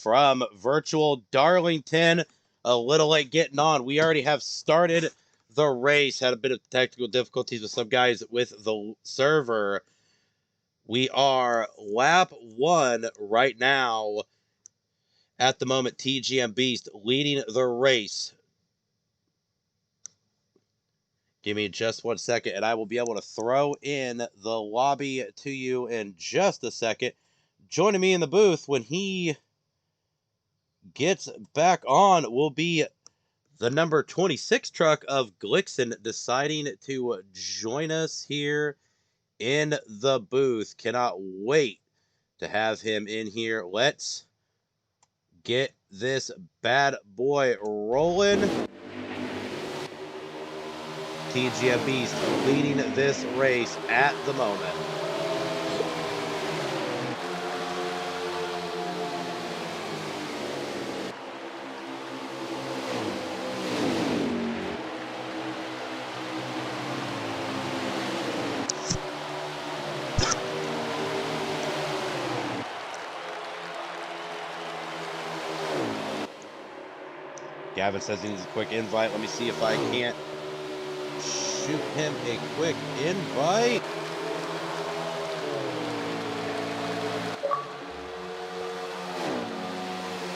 from virtual Darlington. A little late getting on. We already have started the race. Had a bit of technical difficulties with some guys with the server. We are lap 1 right now. At the moment, TGM Beast leading the race. Give me just 1 second, and I will be able to throw in the lobby to you in just a second. Joining me in the booth when he gets back on will be the number 26 truck of Glixen, deciding to join us here in the booth. Cannot wait to have him in here. Let's get this bad boy rolling. TGM Beast leading this race at the moment. Gavin says he needs a quick invite. Let me see if I can't shoot him a quick invite.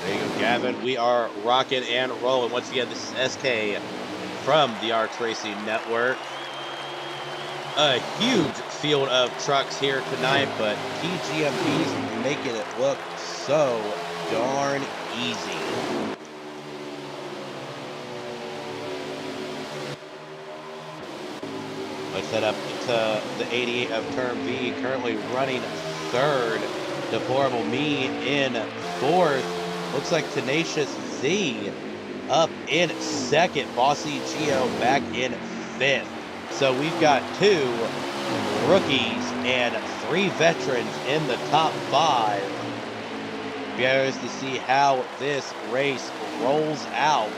There you go, Gavin. We are rocking and rolling. Once again, this is SK from the ARCS Racing Network. A huge field of trucks here tonight, but TGMP's making it look so darn easy. Let's head up to the 88 of Turn B, currently running third. Deplorable Me in fourth. Looks like Tenacious Z up in second. Bossy Geo back in fifth. So we've got 2 rookies and 3 veterans in the top 5. Be curious to see how this race rolls out.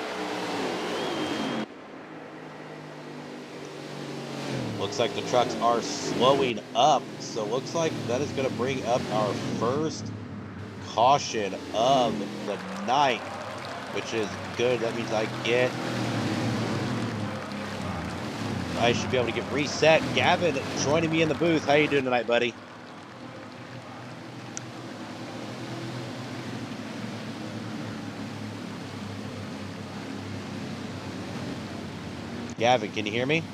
Looks like the trucks are slowing up, so looks like that is going to bring up our first caution of the night, which is good. That means I should be able to get reset. Gavin joining me in the booth. How you doing tonight, buddy? Gavin, can you hear me?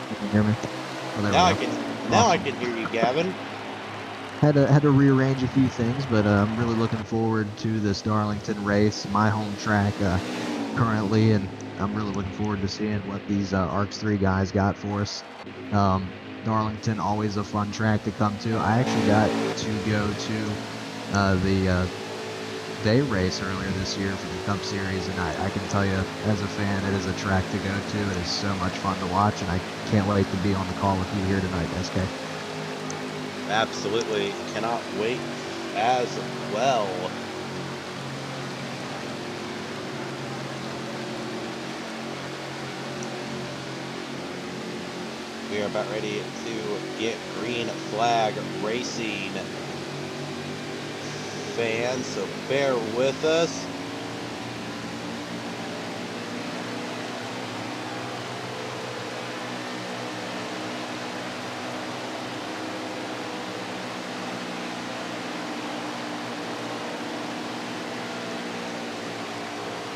Can you hear me? Oh, now I can hear you, Gavin. Had to rearrange a few things, but I'm really looking forward to this Darlington race, my home track currently, and I'm really looking forward to seeing what these ARCS 3 guys got for us. Darlington, always a fun track to come to. I actually got to go to the day race earlier this year for the Cup Series, and I can tell you, as a fan, it is a track to go to. It is so much fun to watch, and I can't wait to be on the call with you here tonight, SK. Absolutely. Cannot wait as well. We are about ready to get green flag racing, fans, so bear with us.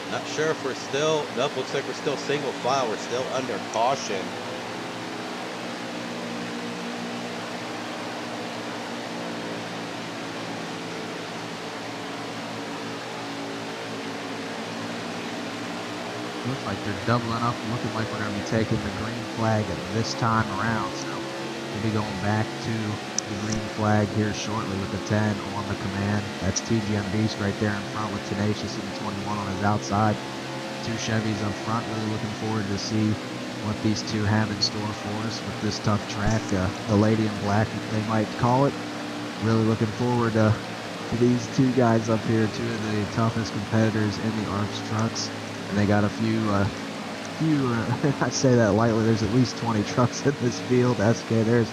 Not sure if we're still, nope, looks like we're still single file. We're still under caution. Looks like they're doubling up, looking like we're going to be taking the green flag this time around. So we'll be going back to the green flag here shortly with the 10 on the command. That's TGM Beast right there in front with Tenacious and the 21 on his outside. Two Chevys up front. Really looking forward to see what these two have in store for us with this tough track. The Lady in Black, they might call it. Really looking forward to these two guys up here, two of the toughest competitors in the ARCS trucks. And they got a few I say that lightly, there's at least 20 trucks in this field. SK, there's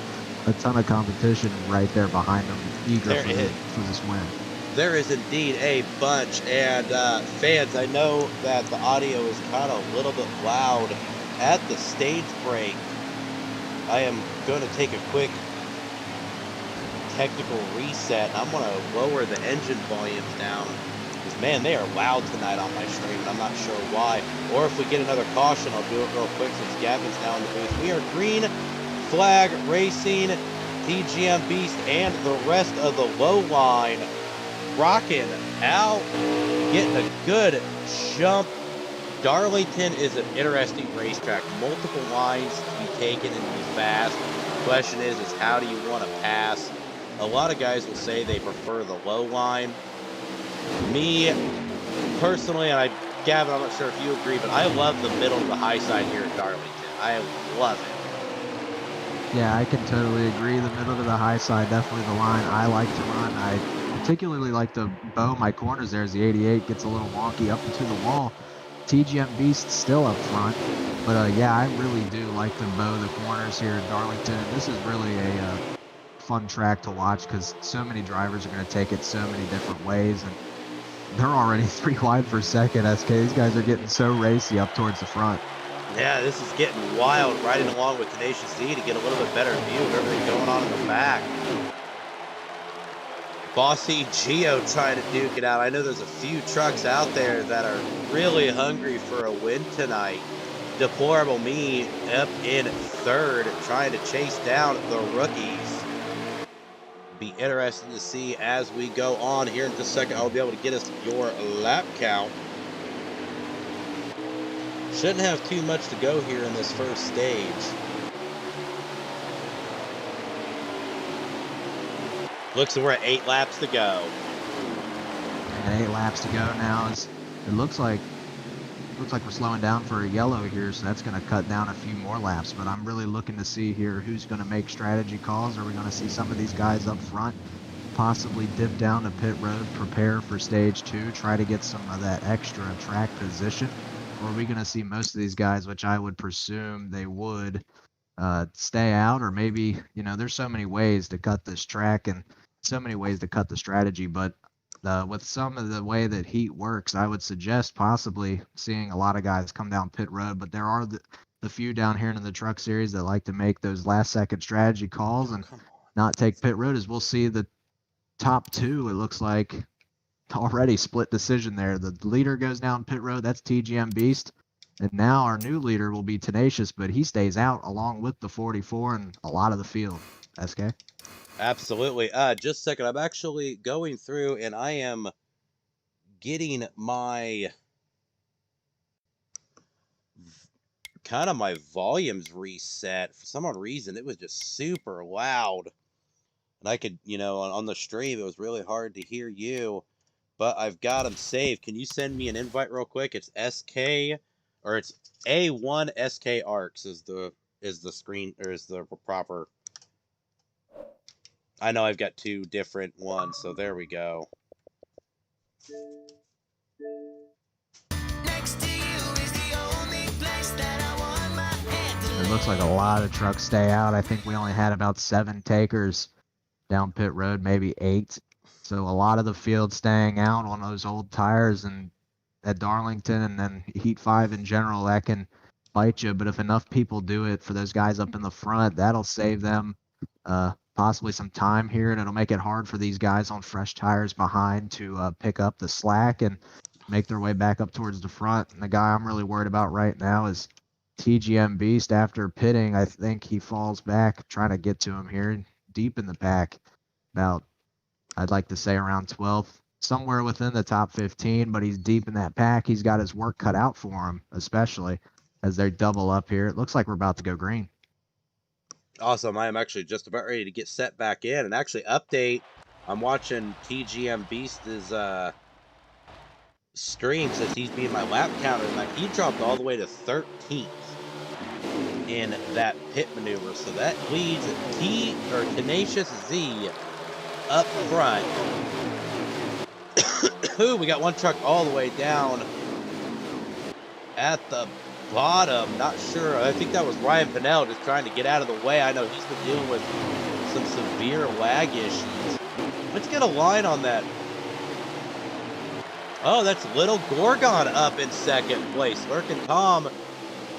a ton of competition right there behind them, eager for this win. There is indeed a bunch, and fans, I know that the audio is kind of a little bit loud at the stage break. I am going to take a quick technical reset. I'm going to lower the engine volumes down, because man, they are loud tonight on my stream, and I'm not sure why. Or if we get another caution, I'll do it real quick since Gavin's now in the booth. We are Green Flag Racing, TGM Beast, and the rest of the low line rocking out, getting a good jump. Darlington is an interesting racetrack. Multiple lines to be taken and be fast. The question is how do you want to pass? A lot of guys will say they prefer the low line. Me, personally, and Gavin, I'm not sure if you agree, but I love the middle of the high side here at Darlington. I love it. Yeah, I can totally agree. The middle to the high side, definitely the line I like to run. I particularly like to bow my corners there as the 88 gets a little wonky up into the wall. TGM Beast still up front, but yeah, I really do like to bow the corners here at Darlington. This is really a fun track to watch because so many drivers are going to take it so many different ways, and they're already 3 wide per second. SK, these guys are getting so racy up towards the front. Yeah, this is getting wild, riding along with Tenacious D to get a little bit better view of everything going on in the back. Bossy Geo trying to duke it out. I know there's a few trucks out there that are really hungry for a win tonight. Deplorable Me up in third, trying to chase down the rookies. Be interesting to see as we go on here in just a second. I'll be able to get us your lap count. Shouldn't have too much to go here in this first stage. Looks like we're at 8 laps to go. And 8 laps to go now. It looks like we're slowing down for a yellow here, so that's going to cut down a few more laps. But I'm really looking to see here who's going to make strategy calls. Are we going to see some of these guys up front possibly dip down to pit road, prepare for stage 2, try to get some of that extra track position? Or are we going to see most of these guys, which I would presume they would, stay out? Or maybe, there's so many ways to cut this track and so many ways to cut the strategy, but with some of the way that heat works, I would suggest possibly seeing a lot of guys come down pit road, but there are the few down here in the truck series that like to make those last second strategy calls and not take pit road. As we'll see the top 2, it looks like already split decision there. The leader goes down pit road, that's TGM Beast, and now our new leader will be Tenacious, but he stays out along with the 44 and a lot of the field. SK? Absolutely. Just a second. I'm actually going through and I am getting my volumes reset. For some odd reason, it was just super loud. And I could, on the stream, it was really hard to hear you. But I've got them saved. Can you send me an invite real quick? It's SK, or it's A1 SK ARCS is the screen, or is the proper. I know I've got 2 different ones, so there we go. It looks like a lot of trucks stay out. I think we only had about 7 takers down pit road, maybe 8. So a lot of the field staying out on those old tires and at Darlington, and then Heat 5 in general, that can bite you. But if enough people do it for those guys up in the front, that'll save them possibly some time here, and it'll make it hard for these guys on fresh tires behind to pick up the slack and make their way back up towards the front. And the guy I'm really worried about right now is TGM Beast. After pitting, I think he falls back, trying to get to him here deep in the pack, about, I'd like to say, around 12th, somewhere within the top 15, but he's deep in that pack. He's got his work cut out for him, especially as they double up here. It looks like we're about to go green. Awesome. I am actually just about ready to get set back in and actually update. I'm watching TGM Beast's stream since he's being my lap counter, and that he dropped all the way to 13th in that pit maneuver. So that leads Tenacious Z up front. Ooh, we got one truck all the way down at the bottom. Not sure. I think that was Ryan Pinnell just trying to get out of the way. I know he's been dealing with some severe lag issues. Let's get a line on that. Oh, that's Little Gorgon up in second place. Lurkin Tom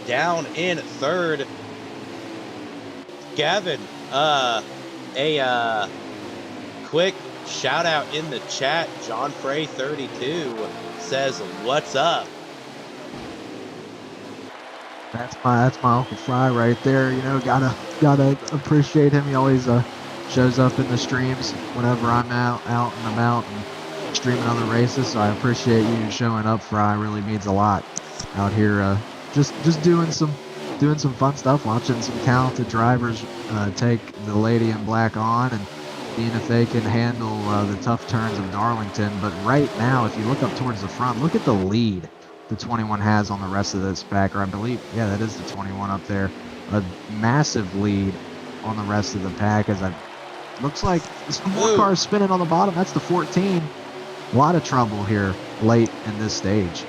down in third. Gavin, a quick shout out in the chat. John Frey 32 says, "What's up?" That's my Uncle Fry right there. You know, gotta appreciate him. He always shows up in the streams whenever I'm out and about and streaming other races. So I appreciate you showing up, Fry. Really means a lot out here. Just doing some fun stuff, watching some talented drivers take the lady in black on and seeing if they can handle the tough turns of Darlington. But right now, if you look up towards the front, look at the lead the 21 has on the rest of this pack, or I believe, yeah, that is the 21 up there. A massive lead on the rest of the pack as looks like some more cars spinning on the bottom. That's the 14. A lot of trouble here late in this stage.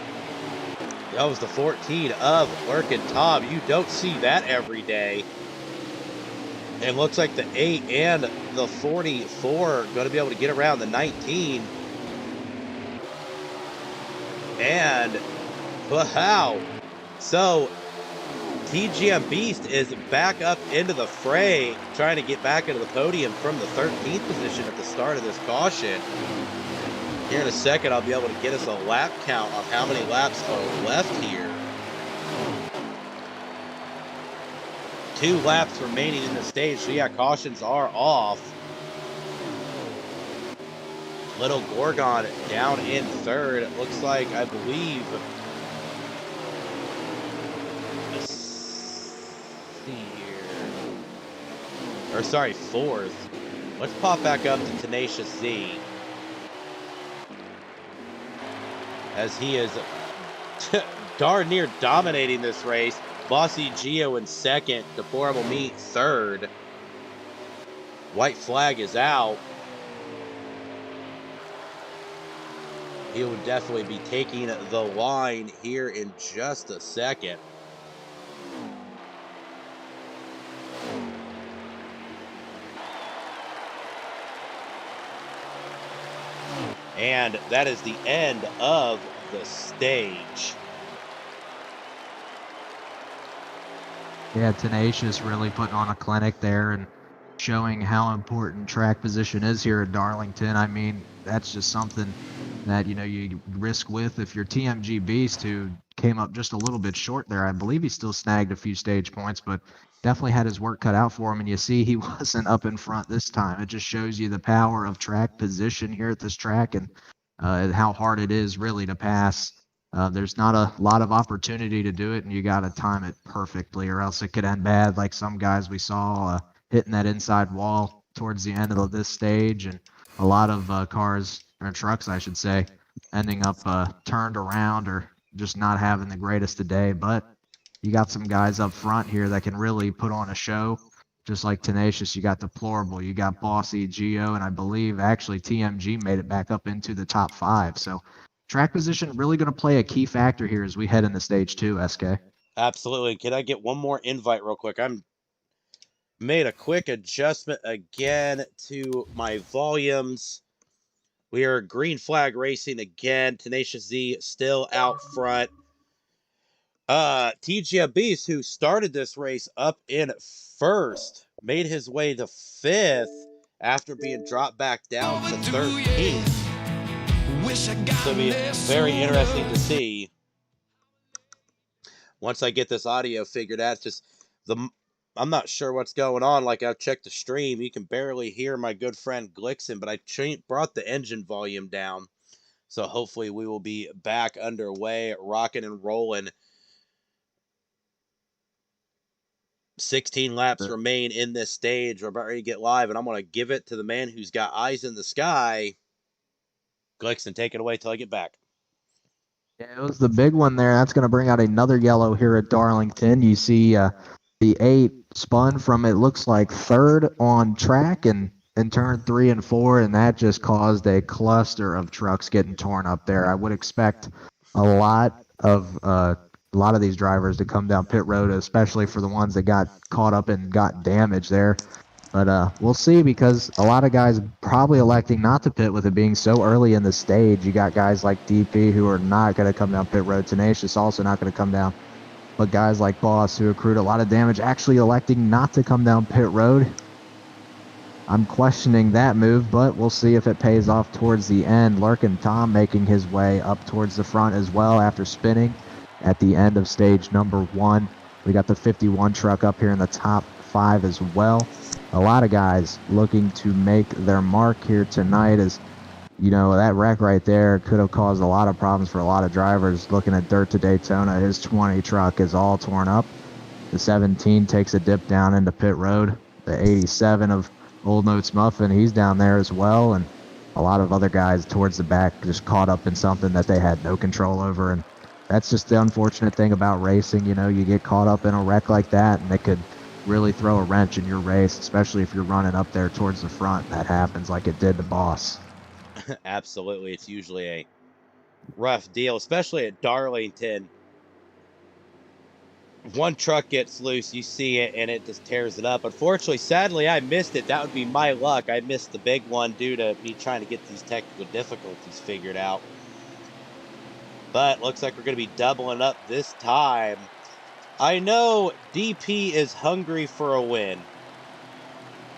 That was the 14 of Lurkin Tom. You don't see that every day. And looks like the 8 and the 44 are going to be able to get around the 19. And wow. So TGM Beast is back up into the fray, trying to get back into the podium from the 13th position at the start of this caution. Here in a second, I'll be able to get us a lap count on how many laps are left here. 2 laps remaining in the stage, so yeah, cautions are off. Little Gorgon down in third. It looks like, I believe, let's see here. Or sorry, fourth. Let's pop back up to Tenacious Z, as he is darn near dominating this race. Bossy Geo in second, Deplorable Meat third. White flag is out. He will definitely be taking the line here in just a second. And that is the end of the stage. Yeah, Tenacious really putting on a clinic there and showing how important track position is here at Darlington. I mean, that's just something that, you know, you risk with if you're TMG Beast, who came up just a little bit short there. I believe he still snagged a few stage points, but definitely had his work cut out for him. And you see he wasn't up in front this time. It just shows you the power of track position here at this track and how hard it is really to pass. There's not a lot of opportunity to do it, and you got to time it perfectly, or else it could end bad, like some guys we saw hitting that inside wall towards the end of this stage, and a lot of cars, or trucks, I should say, ending up turned around or just not having the greatest of day. But you got some guys up front here that can really put on a show. Just like Tenacious, you got Deplorable, you got Bossy, Geo, and I believe actually TMG made it back up into the top 5. So track position really going to play a key factor here as we head into stage 2, SK. Absolutely. Can I get one more invite real quick? I'm made a quick adjustment again to my volumes. We are green flag racing again. Tenacious Z still out front. TGM Beast, who started this race up in first, made his way to 5th after being dropped back down to 13th. So it'll be very interesting to see once I get this audio figured out. Just I'm not sure what's going on. Like, I've checked the stream, you can barely hear my good friend Glixen, but I brought the engine volume down. So hopefully we will be back underway, rocking and rolling. 16 laps The- remain in this stage. We're about ready to get live, and I'm going to give it to the man who's got eyes in the sky. Glixon, take it away till I get back. Yeah, it was the big one there. That's going to bring out another yellow here at Darlington. You see the 8 spun from, it looks like, third on track and in turn 3 and 4, and that just caused a cluster of trucks getting torn up there. I would expect a lot of these drivers to come down pit road, especially for the ones that got caught up and got damaged there. But we'll see, because a lot of guys probably electing not to pit with it being so early in the stage. You got guys like DP who are not going to come down pit road. Tenacious also not going to come down. But guys like Boss, who accrued a lot of damage, actually electing not to come down pit road. I'm questioning that move, but we'll see if it pays off towards the end. Lurkin Tom making his way up towards the front as well after spinning at the end of stage number 1. We got the 51 truck up here in the top 5 as well. A lot of guys looking to make their mark here tonight, as you know, that wreck right there could have caused a lot of problems for a lot of drivers. Looking at Dirt to Daytona, his 20 truck is all torn up. The 17 takes a dip down into pit road. The 87 of Old Notes Muffin, he's down there as well. And a lot of other guys towards the back just caught up in something that they had no control over. And that's just the unfortunate thing about racing. You know, you get caught up in a wreck like that, and it could really throw a wrench in your race, especially if you're running up there towards the front. That happens like it did to Boss. Absolutely. It's usually a rough deal, especially at Darlington. One truck gets loose, you see it, and it just tears it up. Unfortunately, sadly, I missed it. That would be my luck. I missed the big one due to me trying to get these technical difficulties figured out. But looks like we're going to be doubling up this time. I know DP is hungry for a win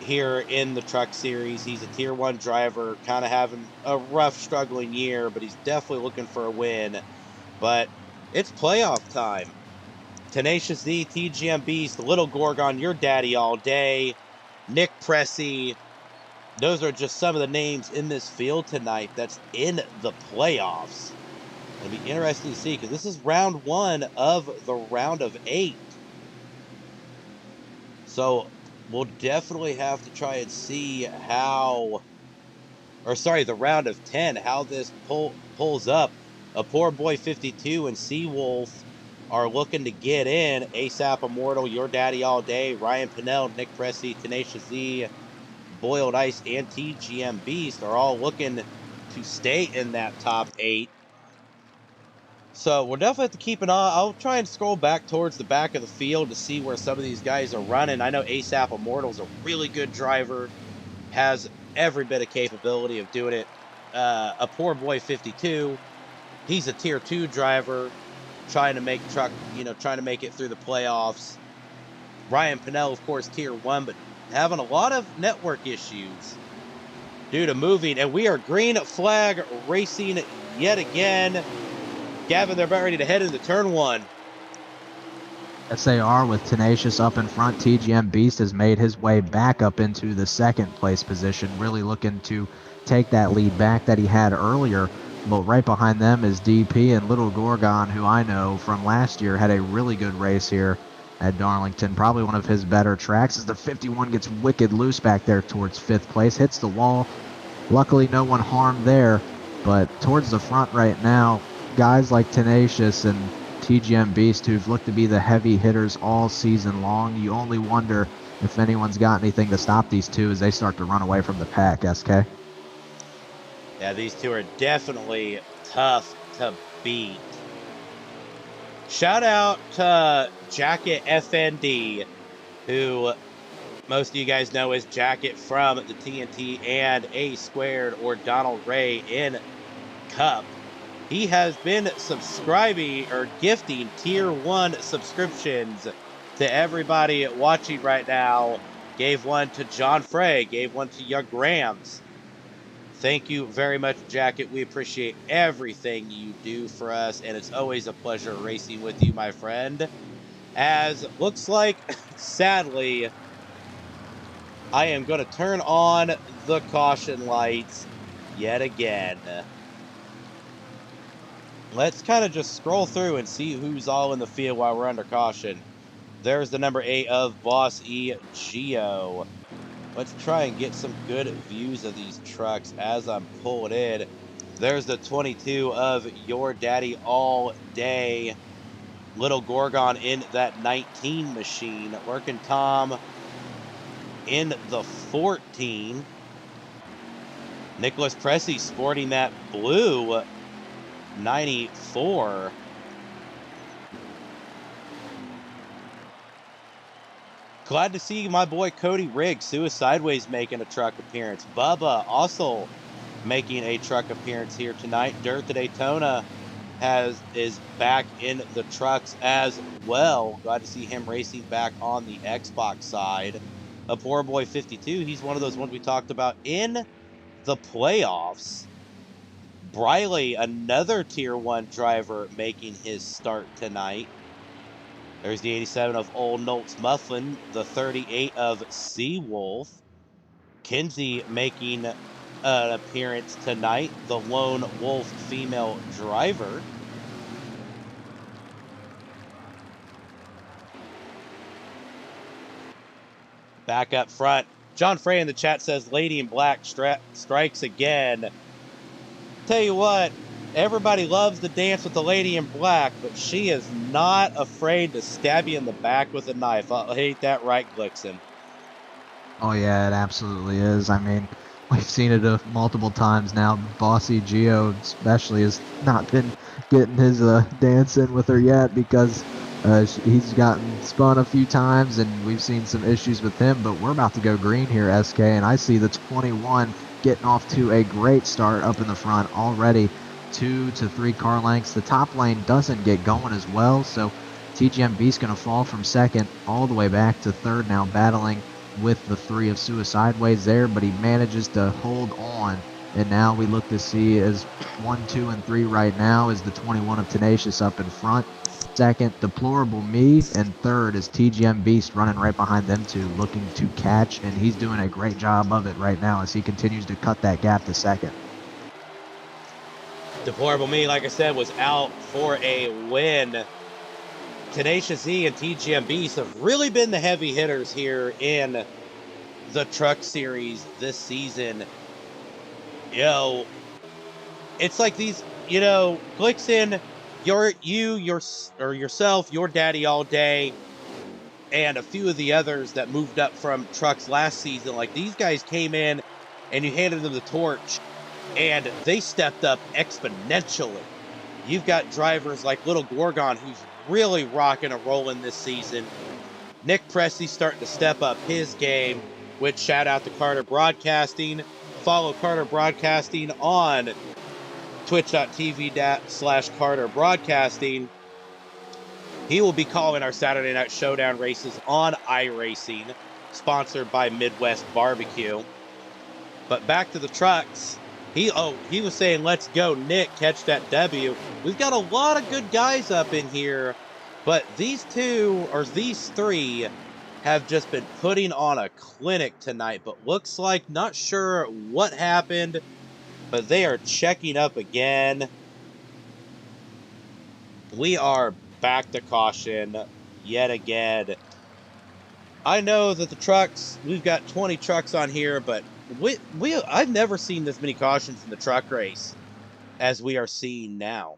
here in the truck series. He's a tier 1 driver, kind of having a rough, struggling year, but he's definitely looking for a win. But it's playoff time. Tenacious Z, TGM Beast, Little Gorgon, Your Daddy All Day, Nick Pressey. Those are just some of the names in this field tonight that's in the playoffs. It'll be interesting to see, because this is round 1 of the round of 8. So we'll definitely have to try and see how, or sorry, the round of 10, how this pulls up. A Poor Boy 52 and Seawolf are looking to get in. ASAP Immortal, Your Daddy All Day, Ryan Pinnell, Nick Pressey, Tenacious Z, Boiled Ice, and TGM Beast are all looking to stay in that top 8. So we'll definitely have to keep an eye. I'll try and scroll back towards the back of the field to see where some of these guys are running. I know ASAP Immortal's a really good driver, has every bit of capability of doing it. A Poor Boy 52, he's a tier 2 driver, trying to make it through the playoffs. Ryan Pinnell, of course, tier 1, but having a lot of network issues due to moving. And we are green flag racing yet again. Gavin, they're about ready to head into turn 1. Yes, they are, with Tenacious up in front. TGM Beast has made his way back up into the second place position, really looking to take that lead back that he had earlier. But right behind them is DP and Little Gorgon, who I know from last year had a really good race here at Darlington. Probably one of his better tracks, as the 51 gets wicked loose back there towards 5th place. Hits the wall. Luckily, no one harmed there. But towards the front right now, guys like Tenacious and TGM Beast, who've looked to be the heavy hitters all season long. You only wonder if anyone's got anything to stop these two as they start to run away from the pack, SK. Yeah, these two are definitely tough to beat. Shout out to Jacket FND, who most of you guys know as Jacket from the TNT and A Squared or Donald Ray in Cup. He has been subscribing or gifting tier 1 subscriptions to everybody watching right now. Gave one to John Frey, gave one to Young Grams. Thank you very much, Jacket. We appreciate everything you do for us, and it's always a pleasure racing with you, my friend. As looks like, sadly, I am going to turn on the caution lights yet again. Let's kind of just scroll through and see who's all in the field while we're under caution. There's the number 8 of Boss E Geo. Let's try and get some good views of these trucks as I'm pulling in. There's the 22 of Your Daddy All Day. Little Gorgon in that 19 machine. Working Tom in the 14. Nicholas Pressey sporting that blue 94. Glad to see my boy Cody Riggs, Suicideways, making a truck appearance. Bubba also making a truck appearance here tonight. Dirt to Daytona is back in the trucks as well. Glad to see him racing back on the Xbox side. A Poor Boy 52, he's one of those ones we talked about in the playoffs. Briley, another Tier 1 driver, making his start tonight. There's the 87 of Old Nolt's Muffin, the 38 of Seawolf. Kinsey making an appearance tonight, the Lone Wolf female driver. Back up front, John Frey in the chat says Lady in Black strikes again. Tell you what, everybody loves to dance with the Lady in Black, but she is not afraid to stab you in the back with a knife. I hate that, right, Glixen? Oh yeah, it absolutely is. I mean, we've seen it multiple times now. Bossy Geo especially has not been getting his dance in with her yet because he's gotten spun a few times and we've seen some issues with him. But we're about to go green here, SK, and I see the 21 getting off to a great start up in the front already. 2 to 3 car lengths. The top lane doesn't get going as well, so TGMB's going to fall from second all the way back to third now, battling with the 3 of Suicideways there, but he manages to hold on. And now we look to see as 1, 2, and 3 right now is the 21 of Tenacious up in front. Second, Deplorable Me, and third is TGM Beast running right behind them two, looking to catch, and he's doing a great job of it right now as he continues to cut that gap to second. Deplorable Me, like I said, was out for a win. Tenacious E and TGM Beast have really been the heavy hitters here in the Truck Series this season. It's like these, Glixen, yourself, Your Daddy All Day, and a few of the others that moved up from trucks last season. Like, these guys came in and you handed them the torch and they stepped up exponentially. You've got drivers like Little Gorgon, who's really rocking and rolling this season. Nick Pressey starting to step up his game, which shout out to Carter Broadcasting. Follow Carter Broadcasting on twitch.tv/Carter Broadcasting. He will be calling our Saturday Night Showdown races on iRacing, sponsored by Midwest Barbecue. But back to the trucks. He was saying, let's go, Nick, catch that W. We've got a lot of good guys up in here, but these three have just been putting on a clinic tonight, but looks like, not sure what happened, but they are checking up again. We are back to caution yet again. I know that the trucks, we've got 20 trucks on here, but I've never seen this many cautions in the truck race as we are seeing now.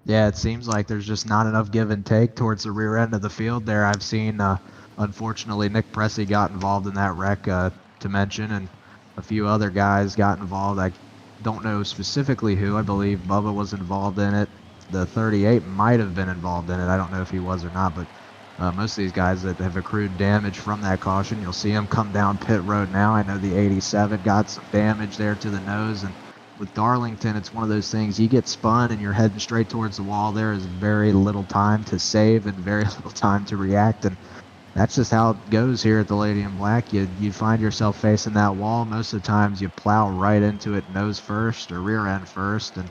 Yeah, it seems like there's just not enough give and take towards the rear end of the field there. I've seen, unfortunately, Nick Pressey got involved in that wreck, to mention, and a few other guys got involved. I don't know specifically who. I believe Bubba was involved in it. The 38 might have been involved in it. I don't know if he was or not, but most of these guys that have accrued damage from that caution, you'll see them come down pit road now. I know the 87 got some damage there to the nose, and with Darlington, it's one of those things, you get spun and you're heading straight towards the wall. There is very little time to save and very little time to react, and that's just how it goes here at the Lady in Black. You find yourself facing that wall. Most of the times you plow right into it nose first or rear end first, and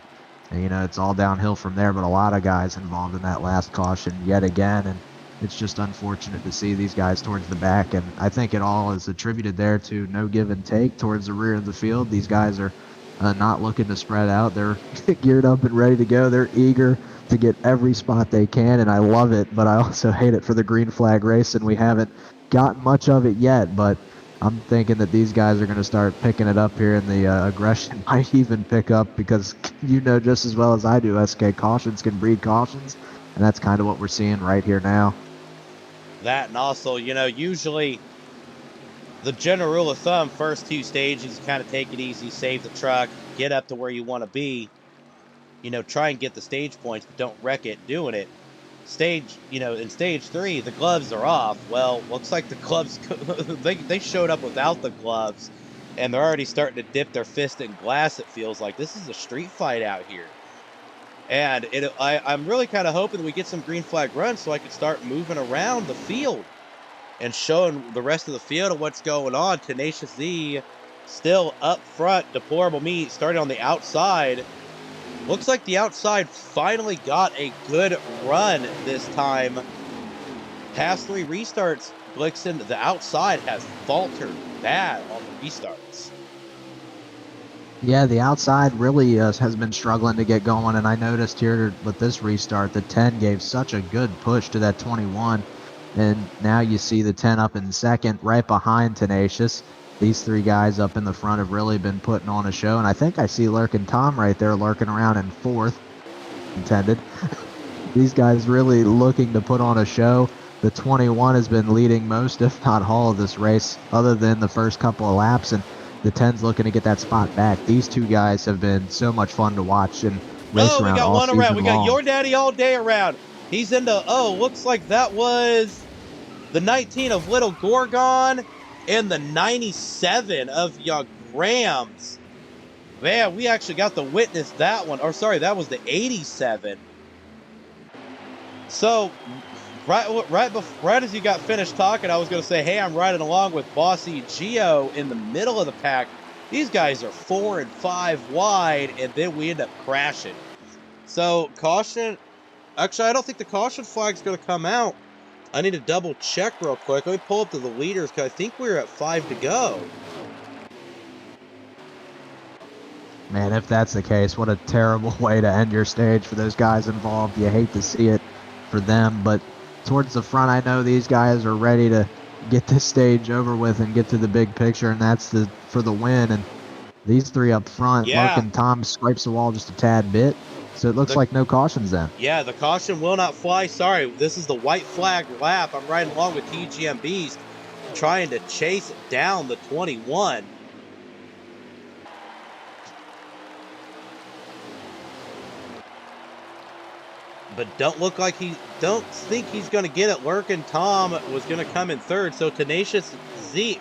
it's all downhill from there. But a lot of guys involved in that last caution yet again, and it's just unfortunate to see these guys towards the back, and I think it all is attributed there to no give and take towards the rear of the field. These guys are not looking to spread out. They're geared up and ready to go. They're eager to get every spot they can, and I love it, but I also hate it for the green flag race, and we haven't gotten much of it yet, but I'm thinking that these guys are going to start picking it up here, and the aggression might even pick up because you know just as well as I do, SK, cautions can breed cautions, and that's kind of what we're seeing right here now. That, and also, you know, usually the general rule of thumb, first two stages, kind of take it easy, save the truck, get up to where you want to be, you know, try and get the stage points, but don't wreck it doing it. In stage 3, the gloves are off. Well, looks like the gloves, they showed up without the gloves, and they're already starting to dip their fist in glass, it feels like. This is a street fight out here. And I'm really kind of hoping that we get some green flag runs so I can start moving around the field and showing the rest of the field what's going on. Tenacious Z still up front. Deplorable Me starting on the outside. Looks like the outside finally got a good run this time. Past 3 restarts, Blixen, the outside has faltered bad on the restarts. Yeah, the outside really has been struggling to get going, and I noticed here with this restart, the 10 gave such a good push to that 21, and now you see the 10 up in second, right behind Tenacious. These 3 guys up in the front have really been putting on a show, and I think I see Lurkin Tom right there lurking around in fourth, intended. These guys really looking to put on a show. The 21 has been leading most, if not all, of this race, other than the first couple of laps, and the 10's looking to get that spot back. These 2 guys have been so much fun to watch and race We around got all one around. season We got long. Your Daddy All Day around. He's into, looks like that was the 19 of Little Gorgon and the 97 of Young Grams. Man, we actually got to witness that one. Or sorry, that was the 87. So, right as you got finished talking, I was going to say, hey, I'm riding along with Bossy Geo in the middle of the pack. These guys are 4 and 5 wide, and then we end up crashing. So, caution. Actually, I don't think the caution flag's going to come out. I need to double check real quick. Let me pull up to the leaders because I think we're at 5 to go. Man, if that's the case, what a terrible way to end your stage for those guys involved. You hate to see it for them, but towards the front, I know these guys are ready to get this stage over with and get to the big picture, and that's for the win. And these 3 up front, Yeah. Lurkin Tom scrapes the wall just a tad bit, so it looks like no cautions then. Yeah, the caution will not fly. Sorry, this is the white flag lap. I'm riding along with TGM Beast, trying to chase down the 21. But don't think he's going to get it. Lurkin Tom was going to come in third, so Tenacious Z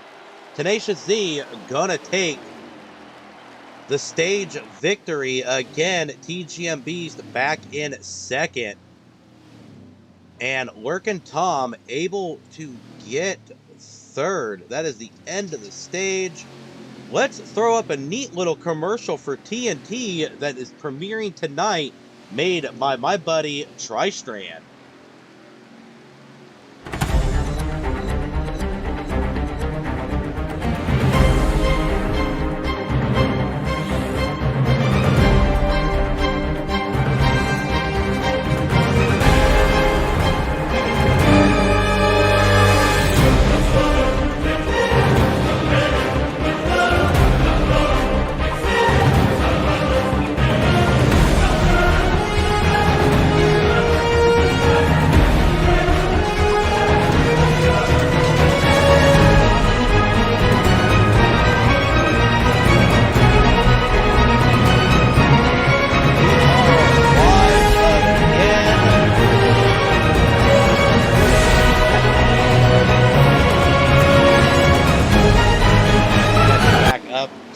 gonna take the stage victory. Again, TGM Beast back in second. And Lurkin Tom able to get third. That is the end of the stage. Let's throw up a neat little commercial for TNT that is premiering tonight, made by my buddy Tristrand.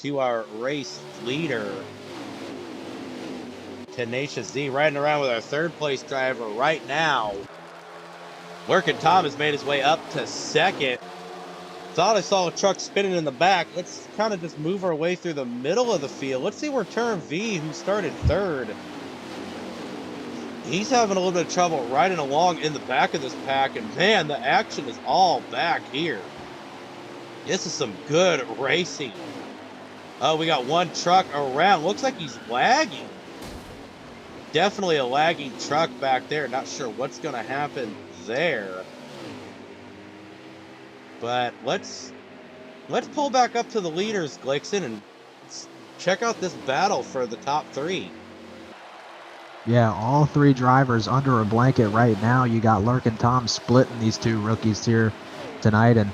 To our race leader, Tenacious Z, riding around with our third place driver right now. Lurkin Tom has made his way up to second. Thought I saw a truck spinning in the back. Let's kind of just move our way through the middle of the field. Let's see where Turn V, who started third, he's having a little bit of trouble riding along in the back of this pack, and man, the action is all back here. This is some good racing. Oh, we got one truck around. Looks like he's lagging. Definitely a lagging truck back there. Not sure what's going to happen there. But let's pull back up to the leaders, Glixen, and check out this battle for the top three. Yeah, all three drivers under a blanket right now. You got Lurk and Tom splitting these two rookies here tonight, and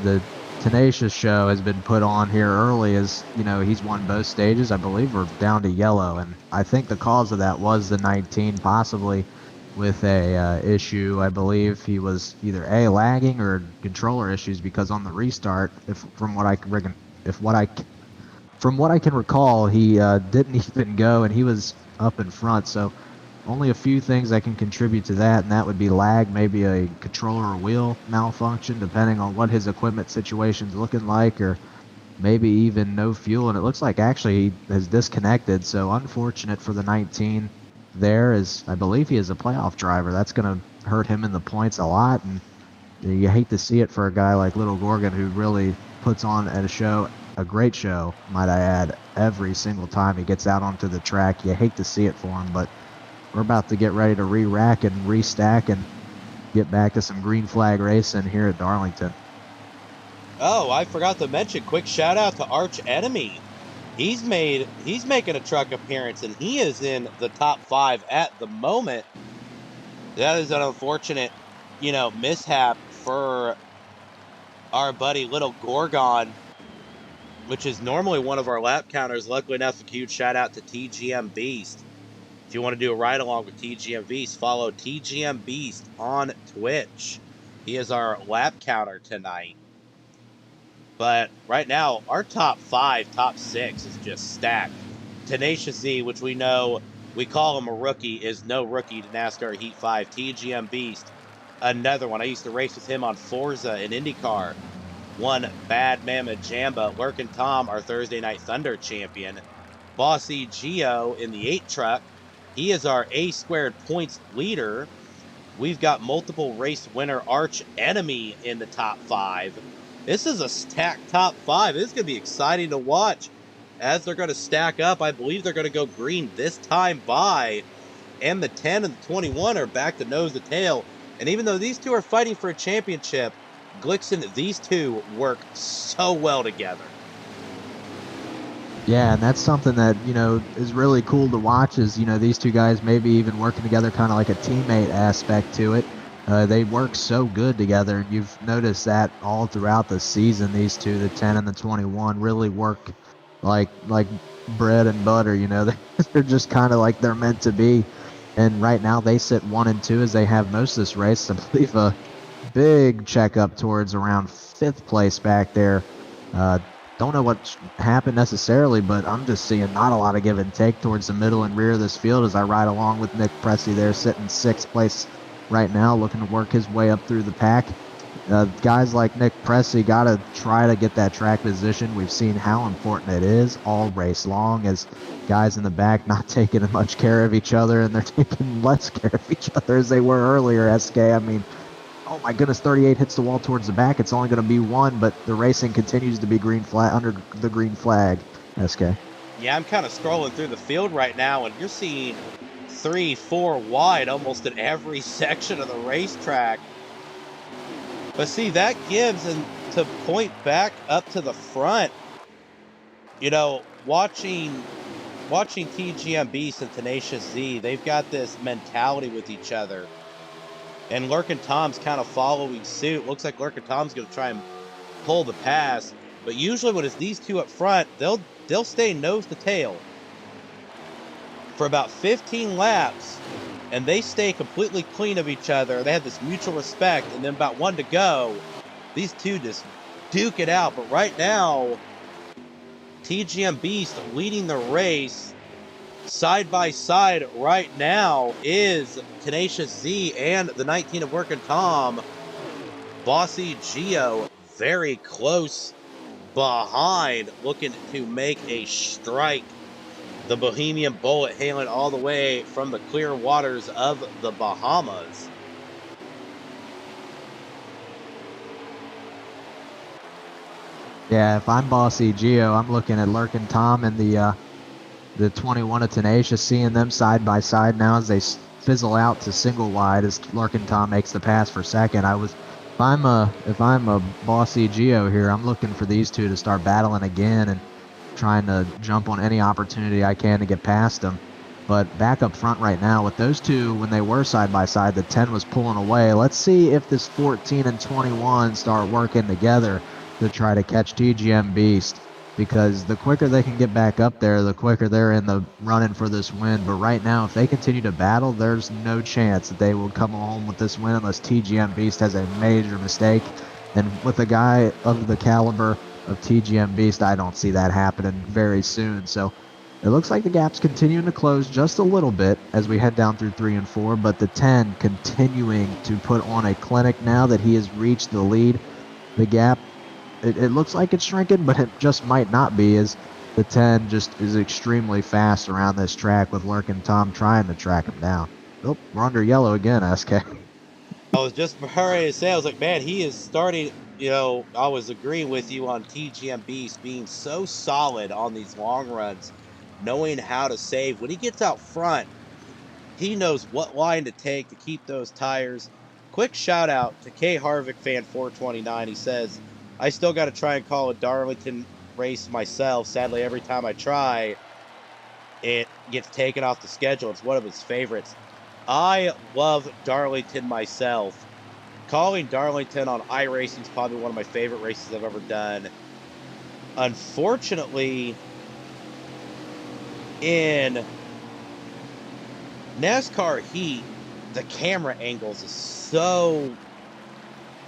the Tenacious show has been put on here early as, he's won both stages. I believe we're down to yellow, and I think the cause of that was the 19 possibly with a issue. I believe he was either A, lagging or controller issues, because on the restart, from what I can recall, he didn't even go, and he was up in front. So only a few things that can contribute to that, and that would be lag, maybe a controller or wheel malfunction, depending on what his equipment situation's looking like, or maybe even no fuel. And it looks like actually he has disconnected. So unfortunate for the 19 there, as I believe he is a playoff driver. That's going to hurt him in the points a lot, and you hate to see it for a guy like Little Gorgon, who really puts on a great show, might I add, every single time he gets out onto the track. You hate to see it for him, but we're about to get ready to re-rack and restack and get back to some green flag racing here at Darlington. Oh, I forgot to mention, quick shout out to Arch Enemy. He's making a truck appearance, and he is in the top 5 at the moment. That is an unfortunate, mishap for our buddy Little Gorgon, which is normally one of our lap counters. Luckily enough, a huge shout out to TGM Beast. If you want to do a ride along with TGM Beast, follow TGM Beast on Twitch. He is our lap counter tonight. But right now, our top 5, top 6 is just stacked. Tenacious Z, which we know, we call him a rookie, is no rookie to NASCAR Heat 5. TGM Beast, another one. I used to race with him on Forza and IndyCar. One Bad Mama Jamba. Lurkin Tom, our Thursday Night Thunder champion. Bossy Geo in the 8 truck. He is our A squared points leader. We've got multiple race winner Arch Enemy in the top 5. This is a stacked top 5. This is going to be exciting to watch as they're going to stack up. I believe they're going to go green this time by. And the 10 and the 21 are back to nose to tail. And even though these two are fighting for a championship, Glixen, these two work so well together. Yeah, and that's something that, is really cool to watch is, these two guys maybe even working together, kind of like a teammate aspect to it. They work so good together, and you've noticed that all throughout the season. These two, the 10 and the 21, really work like bread and butter. They're just kind of like they're meant to be. And right now they sit 1 and 2 as they have most of this race. I believe a big checkup towards around 5th place back there. Don't know what happened necessarily, but I'm just seeing not a lot of give and take towards the middle and rear of this field as I ride along with Nick Pressey there, sitting 6th place right now, looking to work his way up through the pack. Guys like Nick Pressey got to try to get that track position. We've seen how important it is all race long, as guys in the back not taking much care of each other, and they're taking less care of each other as they were earlier, SK. I mean, oh my goodness, 38 hits the wall towards the back. It's only going to be 1, but the racing continues to be green flag under the green flag, SK. Yeah, I'm kind of scrolling through the field right now, and you're seeing 3, 4 wide almost in every section of the racetrack. But see, that gives, and to point back up to the front, watching TGM Beast and Tenacious Z, they've got this mentality with each other. And Lurkin Tom's kind of following suit. Looks like Lurkin Tom's going to try and pull the pass. But usually when it's these two up front, they'll stay nose to tail for about 15 laps, and they stay completely clean of each other. They have this mutual respect, and then about 1 to go, these two just duke it out. But right now, TGM Beast leading the race side by side right now is Tenacious Z and the 19 of Working Tom. Bossy Geo very close behind, looking to make a strike. The Bohemian Bullet hailing all the way from the clear waters of the Bahamas. Yeah, if I'm Bossy Geo, I'm looking at Lurkin Tom in the the 21 of Tenacious, seeing them side by side now as they fizzle out to single wide as Lurkin Tom makes the pass for second. If I'm a bossy Geo here, I'm looking for these two to start battling again and trying to jump on any opportunity I can to get past them. But back up front right now with those two, when they were side by side, the 10 was pulling away. Let's see if this 14 and 21 start working together to try to catch TGM Beast, because the quicker they can get back up there, the quicker they're in the running for this win. But right now, if they continue to battle, there's no chance that they will come home with this win unless TGM Beast has a major mistake. And with a guy of the caliber of TGM Beast, I don't see that happening very soon. So it looks like the gap's continuing to close just a little bit as we head down through 3 and 4, but the 10 continuing to put on a clinic now that he has reached the lead. The gap, it looks like it's shrinking, but it just might not be, as the 10 just is extremely fast around this track with Lurkin Tom trying to track him down. Oh, we're under yellow again, SK. I was just ready to say, I was like, man, he is starting. I was agreeing with you on TGM Beast being so solid on these long runs, knowing how to save. When he gets out front, he knows what line to take to keep those tires. Quick shout out to K Harvick fan 429. He says, I still got to try and call a Darlington race myself. Sadly, every time I try, it gets taken off the schedule. It's one of his favorites. I love Darlington myself. Calling Darlington on iRacing is probably one of my favorite races I've ever done. Unfortunately, in NASCAR Heat, the camera angles is so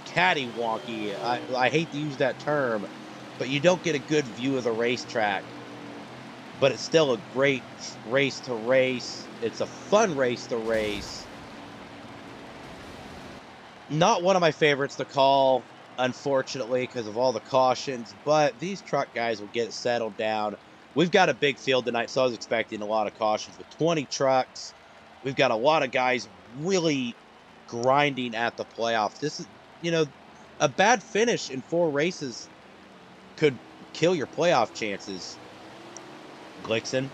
catty-wonky. I hate to use that term, but you don't get a good view of the racetrack. But it's still a great race to race. It's a fun race to race. Not one of my favorites to call, unfortunately, because of all the cautions, but these truck guys will get it settled down. We've got a big field tonight, so I was expecting a lot of cautions. With 20 trucks, we've got a lot of guys really grinding at the playoffs. This is, a bad finish in 4 races could kill your playoff chances. Glickson.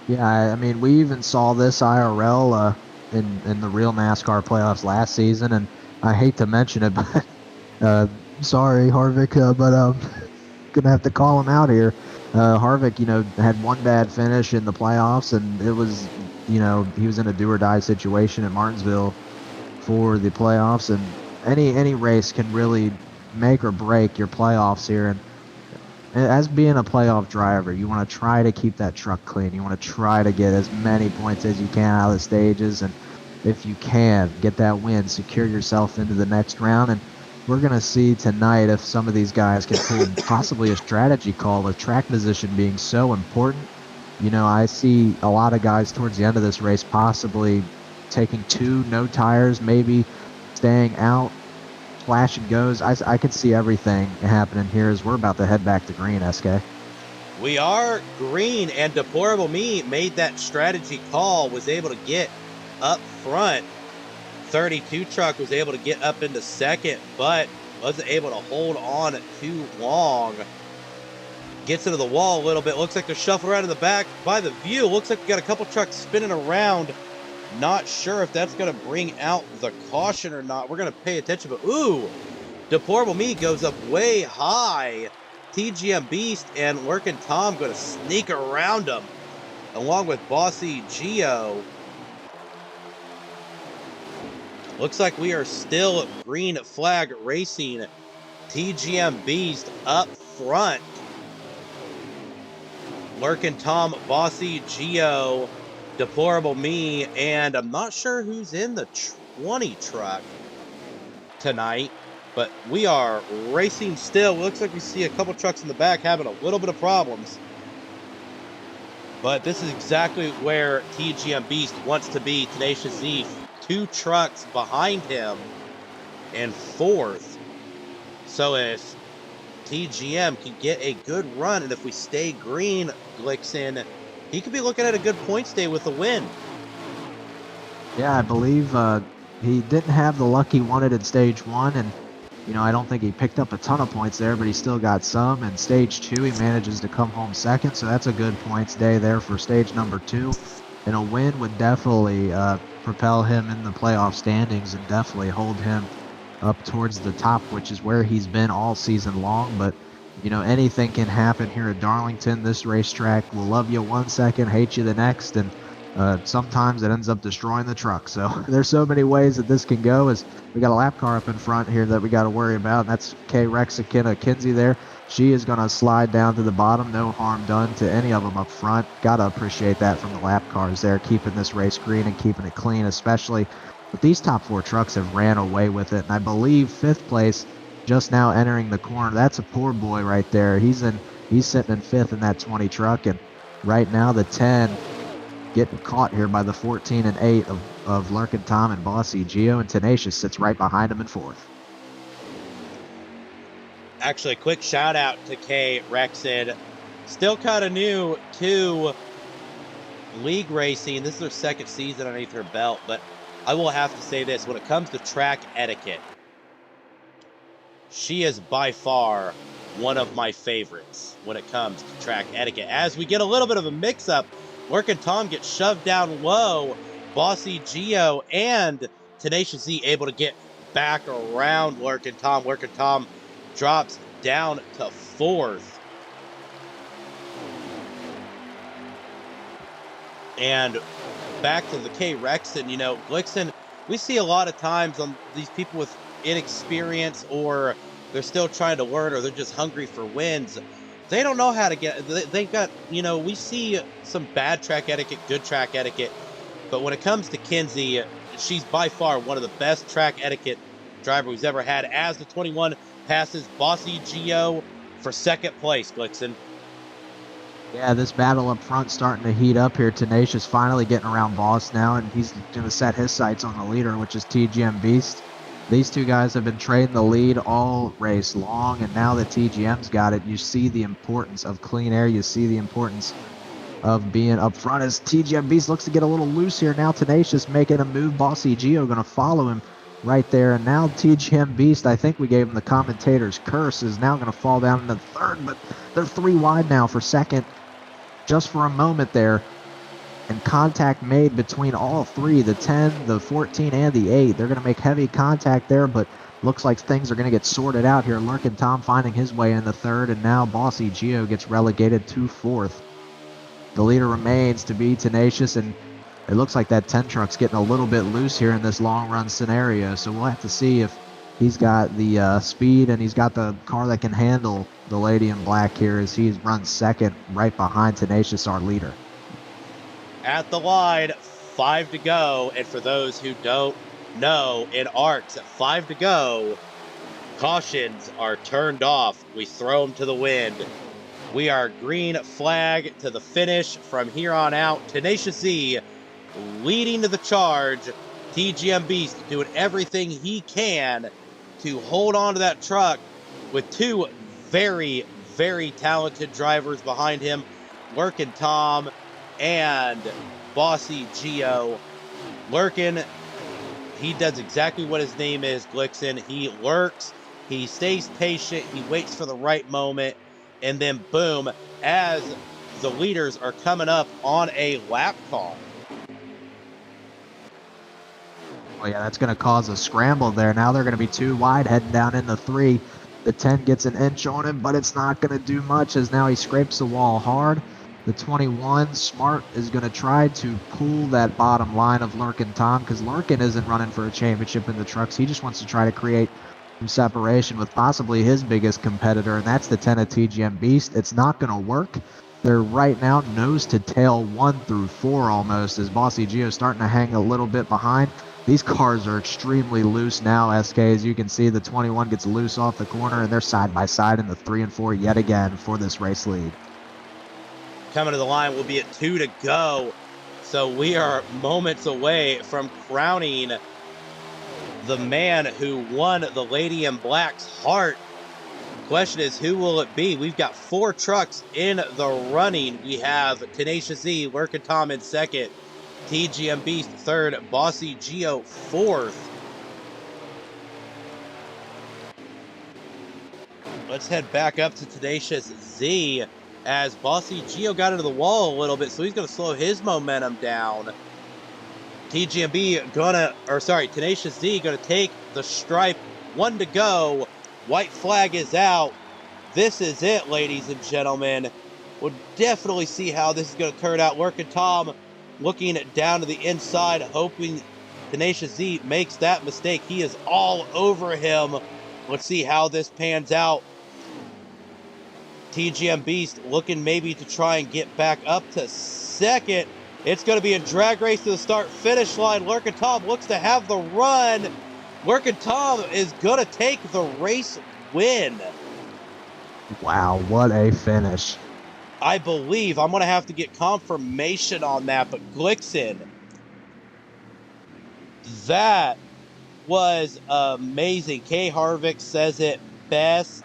Yeah, I mean, we even saw this IRL in the real NASCAR playoffs last season, and I hate to mention it, but sorry, Harvick, but gonna have to call him out here. Harvick, had one bad finish in the playoffs, and it was, he was in a do or die situation at Martinsville for the playoffs, and any race can really make or break your playoffs here. And as being a playoff driver, you want to try to keep that truck clean. You want to try to get as many points as you can out of the stages, and if you can, get that win, secure yourself into the next round. And we're going to see tonight if some of these guys can pull possibly a strategy call, with track position being so important. I see a lot of guys towards the end of this race possibly taking 2 no tires, maybe staying out. Flash and goes. I could see everything happening here as we're about to head back to green, SK. We are green, and Deplorable Me made that strategy call, was able to get up front. 32 truck was able to get up into second, but wasn't able to hold on too long. Gets into the wall a little bit. Looks like they're shuffled around in the back. By the view, looks like we got a couple trucks spinning around. Not sure if that's going to bring out the caution or not. We're going to pay attention, but ooh, Deplorable Me goes up way high. TGM Beast and Lurkin Tom going to sneak around him, along with Bossy Geo. Looks like we are still green flag racing. TGM Beast up front. Lurkin Tom, Bossy Geo, Deplorable Me, and I'm not sure who's in the 20 truck tonight, but we are racing still. Looks like we see a couple trucks in the back having a little bit of problems, but this is exactly where TGM Beast wants to be. Tenacious Z, 2 trucks behind him and 4th. So if TGM can get a good run, and if we stay green, Glickson, he could be looking at a good points day with a win. Yeah, I believe he didn't have the luck he wanted in stage 1, and I don't think he picked up a ton of points there, but he still got some. And stage 2, he manages to come home second, so that's a good points day there for stage number 2. And a win would definitely propel him in the playoff standings and definitely hold him up towards the top, which is where he's been all season long. But anything can happen here at Darlington. This racetrack will love you 1 second, hate you the next, and sometimes it ends up destroying the truck. So there's so many ways that this can go. As we got a lap car up in front here that we got to worry about, and that's Kay Rexicana Kinsey there. She is going to slide down to the bottom. No harm done to any of them up front. Got to appreciate that from the lap cars there, keeping this race green and keeping it clean, especially. But these top 4 trucks have ran away with it, and I believe 5th place just now entering the corner. That's a poor boy right there. He's sitting in 5th in that 20 truck, and right now the 10 getting caught here by the 14 and 8 of Lurkin Tom and Bossy Geo, and Tenacious sits right behind him in 4th. Actually, a quick shout out to Kay Rexon. Still kind of new to league racing. This is her 2nd season underneath her belt, but I will have to say this. When it comes to track etiquette, she is by far one of my favorites when it comes to track etiquette. As we get a little bit of a mix-up, Lurkin Tom gets shoved down low. Bossy Geo and Tenacious Z able to get back around Lurkin Tom. Lurkin Tom drops down to 4th. And back to the K Rexon, Glixon, we see a lot of times on these people with inexperience, or they're still trying to learn, or they're just hungry for wins. They don't know how to get, they've got, we see some bad track etiquette, good track etiquette, but when it comes to Kinsey, she's by far one of the best track etiquette driver we've ever had, as the 21 passes Bossy Geo for 2nd place, Glixon. Yeah, this battle up front starting to heat up here. Tenacious finally getting around Boss now, and he's going to set his sights on the leader, which is TGM Beast. These two guys have been trading the lead all race long, and now that TGM's got it, you see the importance of clean air. You see the importance of being up front as TGM Beast looks to get a little loose here. Now Tenacious making a move. Bossy Geo going to follow him right there. And now TGM Beast, I think we gave him the commentator's curse, is now going to fall down into 3rd, but they're 3 wide now for 2nd. Just for a moment there, and contact made between all 3, the 10, the 14, and the 8. They're going to make heavy contact there, but looks like things are going to get sorted out here. Lurkin Tom finding his way in the 3rd, and now Bossy Geo gets relegated to 4th. The leader remains to be Tenacious, and it looks like that 10 truck's getting a little bit loose here in this long run scenario, so we'll have to see if he's got the speed and he's got the car that can handle the lady in black here, as he runs 2nd right behind Tenacious, our leader. At the line, 5 to go, and for those who don't know, in ARCS, at 5 to go, cautions are turned off. We throw them to the wind. We are green flag to the finish from here on out. Tenacious Z leading to the charge. TGM Beast doing everything he can to hold on to that truck with 2 very, very talented drivers behind him, Lurkin Tom and Bossy Geo. Lurkin, he does exactly what his name is, Glixon. He lurks, he stays patient, he waits for the right moment, and then boom, as the leaders are coming up on a lap car. Oh yeah, that's going to cause a scramble there. Now they're going to be 2 wide heading down into 3. The 10 gets an inch on him, but it's not going to do much, as now he scrapes the wall hard. The 21, Smart, is going to try to pull that bottom line of Lurkin Tom, because Lurkin isn't running for a championship in the trucks. He just wants to try to create some separation with possibly his biggest competitor, and that's the 10 of TGM Beast. It's not going to work. They're right now nose to tail 1 through 4 almost, as Bossy Geo starting to hang a little bit behind. These cars are extremely loose now, SK. As you can see, the 21 gets loose off the corner, and they're side by side in the 3 and 4 yet again for this race lead. Coming to the line, we'll be at 2 to go. So we are moments away from crowning the man who won the Lady in Black's heart. Question is, who will it be? We've got 4 trucks in the running. We have Tenacious Z, Lurkin Tom in 2nd, TGM Beast 3rd, Bossy Geo 4th. Let's head back up to Tenacious Z as Bossy Geo got into the wall a little bit, so he's going to slow his momentum down. TGMB Tenacious Z gonna take the stripe. One to go. White flag is out. This is it, ladies and gentlemen. We'll definitely see how this is gonna turn out. Lurkin Tom looking down to the inside, hoping Tenacious Z makes that mistake. He is all over him. Let's see how this pans out. TGM Beast looking maybe to try and get back up to second. It's going to be a drag race to the start finish line. Lurkin Tom looks to have the run. Lurkin Tom is going to take the race win. Wow, what a finish. I believe I'm going to have to get confirmation on that, but Glixen, that was amazing. K Harvick says it best.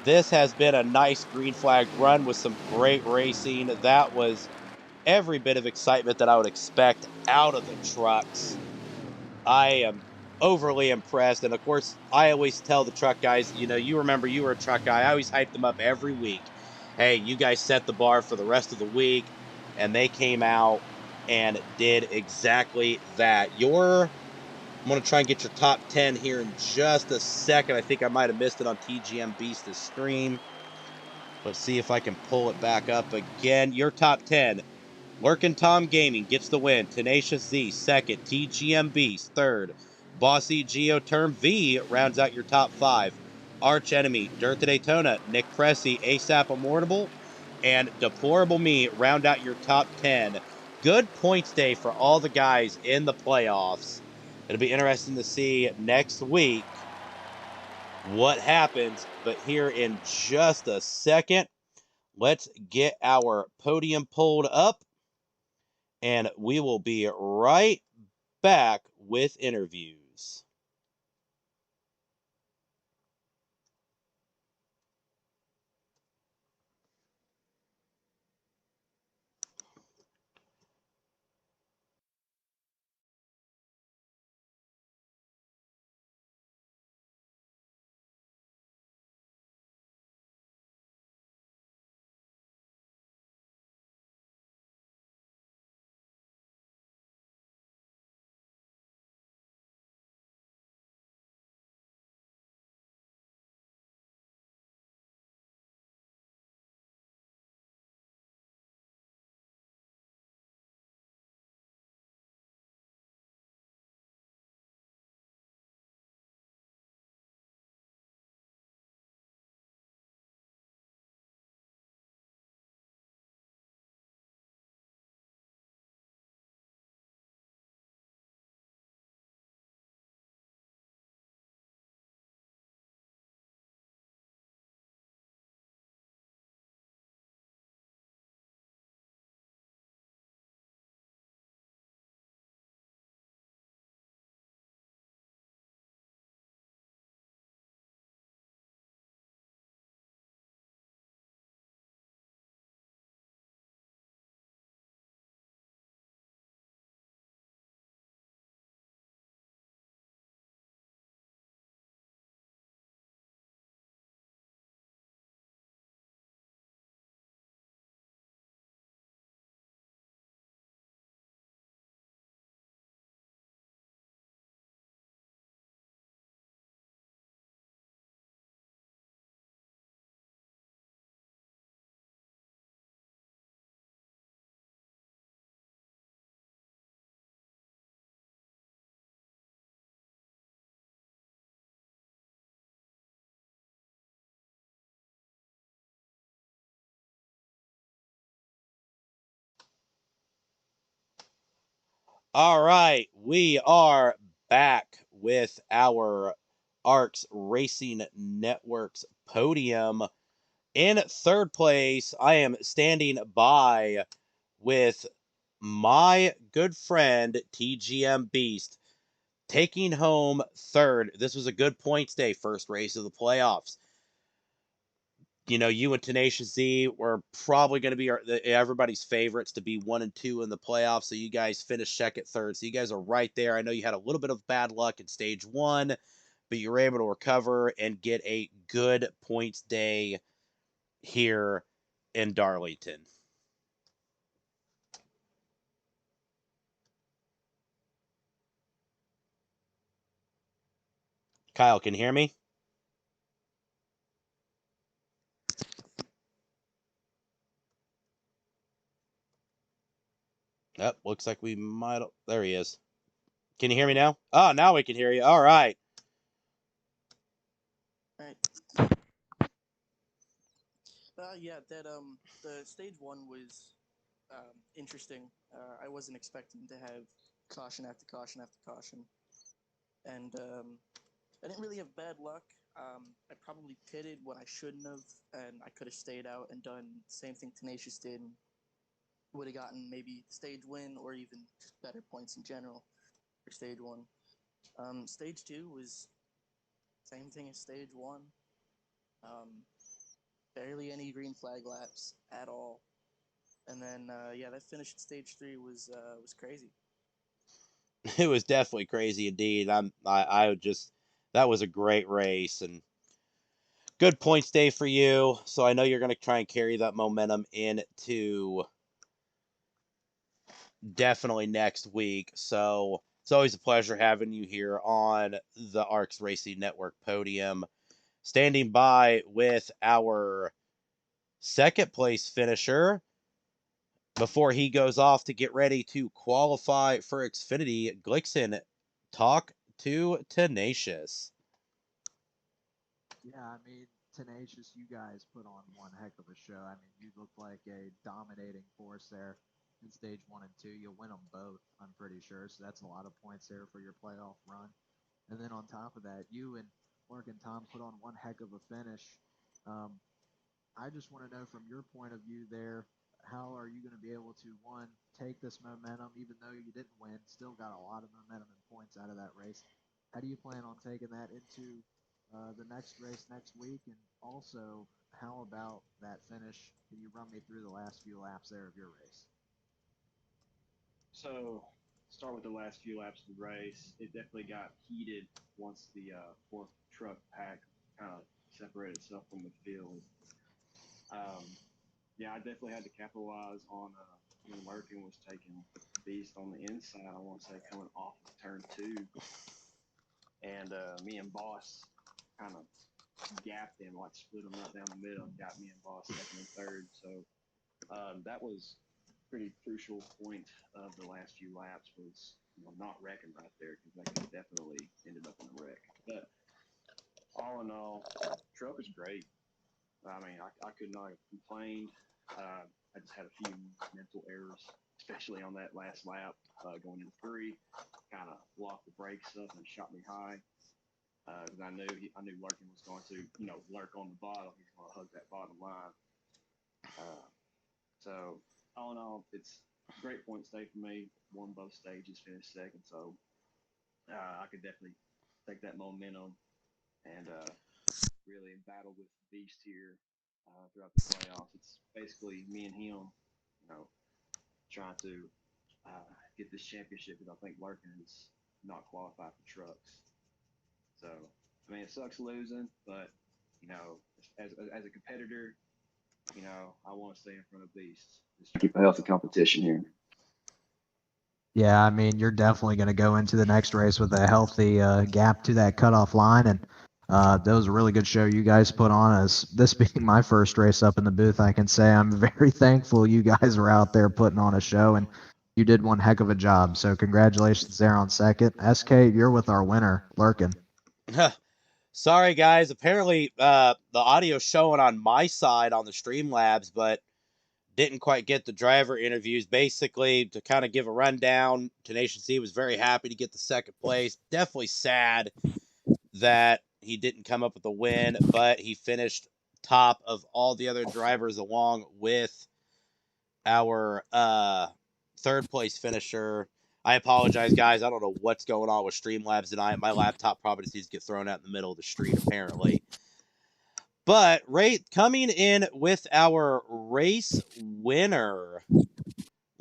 This has been a nice green flag run with some great racing. That was every bit of excitement that I would expect out of the trucks. I am overly impressed. And of course, I always tell the truck guys, you remember you were a truck guy. I always hype them up every week. Hey, you guys set the bar for the rest of the week. And they came out and did exactly that. I'm going to try and get your top 10 here in just a second. I think I might have missed it on TGM Beast's stream. Let's see if I can pull it back up again. Your top 10. Lurkin Tom Gaming gets the win. Tenacious Z, second. TGM Beast, third. Bossy Geo Term V rounds out your top 5. Arch Enemy, Dirt to Daytona, Nick Cressy, ASAP Immortal, and Deplorable Me round out your top 10. Good points day for all the guys in the playoffs. It'll be interesting to see next week what happens, but here in just a second, let's get our podium pulled up, and we will be right back with interviews. All right, we are back with our ARCS Racing Network's podium. In third place, I am standing by with my good friend TGM Beast, taking home third. This was a good points day, first race of the playoffs. You and Tenacious Z were probably going to be everybody's favorites to be 1 and 2 in the playoffs. So you guys finished second, third. So you guys are right there. I know you had a little bit of bad luck in stage 1, but you were able to recover and get a good points day here in Darlington. Kyle, can you hear me? Oh, looks like we might. There he is. Can you hear me now? Oh, now we can hear you. All right. Right. Yeah, that the stage one was interesting. I wasn't expecting to have caution after caution after caution, and I didn't really have bad luck. I probably pitted when I shouldn't have, and I could have stayed out and done the same thing Tenacious did, and would have gotten maybe stage win or even just better points in general for stage one. Stage two was same thing as stage one. Um, Barely any green flag laps at all. And then yeah, that finish at stage three was crazy. It was definitely crazy indeed. I just that was a great race and good points day for you. So I know you're going to try and carry that momentum into definitely next week. So it's always a pleasure having you here on the ARCS Racing Network podium. Standing by with our second place finisher before he goes off to get ready to qualify for Xfinity. Glixen, talk to Tenacious. Yeah, I mean, Tenacious, you guys put on one heck of a show. I mean, you look like a dominating force there in stage one and two. You'll win them both, I'm pretty sure. So that's a lot of points there for your playoff run. And then on top of that, you and Mark and Tom put on one heck of a finish. Um, I just want to know from your point of view there, how are you going to be able to, one, take this momentum, even though you didn't win, still got a lot of momentum and points out of that race. How do you plan on taking that into the next race next week? And also, how about that finish? Can you run me through the last few laps there of your race? So, start with the last few laps of the race. It definitely got heated once the fourth truck pack kind of separated itself from the field. Yeah, I definitely had to capitalize on when Larkin was taking Beast on the inside. I want to say coming off of turn two, and me and Boss kind of gapped him, like split him right down the middle, and got me and Boss second and third. So that was pretty crucial point of the last few laps was not wrecking right there because that could definitely ended up in a wreck. But all in all, truck was great. I mean, I could not have complained. I just had a few mental errors, especially on that last lap going into three. Kind of locked the brakes up and shot me high because I knew Larkin was going to lurk on the bottom. He's going to hug that bottom line. Uh, so all in all, it's a great point stay for me. Won both stages, finished second, so I could definitely take that momentum and really battle with Beast here throughout the playoffs. It's basically me and him, trying to get this championship because I think Larkin is not qualified for trucks. So I mean, it sucks losing, but as a competitor, I want to stay in front of Beast. Just keep a healthy competition here. Yeah, I mean, you're definitely going to go into the next race with a healthy gap to that cutoff line. And that was a really good show you guys put on. As this being my first race up in the booth, I can say I'm very thankful you guys were out there putting on a show, and you did one heck of a job. So congratulations there on second. SK, you're with our winner, Lurkin. Sorry, guys. Apparently, the audio's showing on my side on the Streamlabs, but didn't quite get the driver interviews. Basically, to kind of give a rundown, Tenacious C was very happy to get the second place. Definitely sad that he didn't come up with a win, but he finished top of all the other drivers along with our third place finisher. I apologize, guys. I don't know what's going on with Streamlabs tonight. My laptop probably just needs to get thrown out in the middle of the street, apparently. But coming in with our race winner,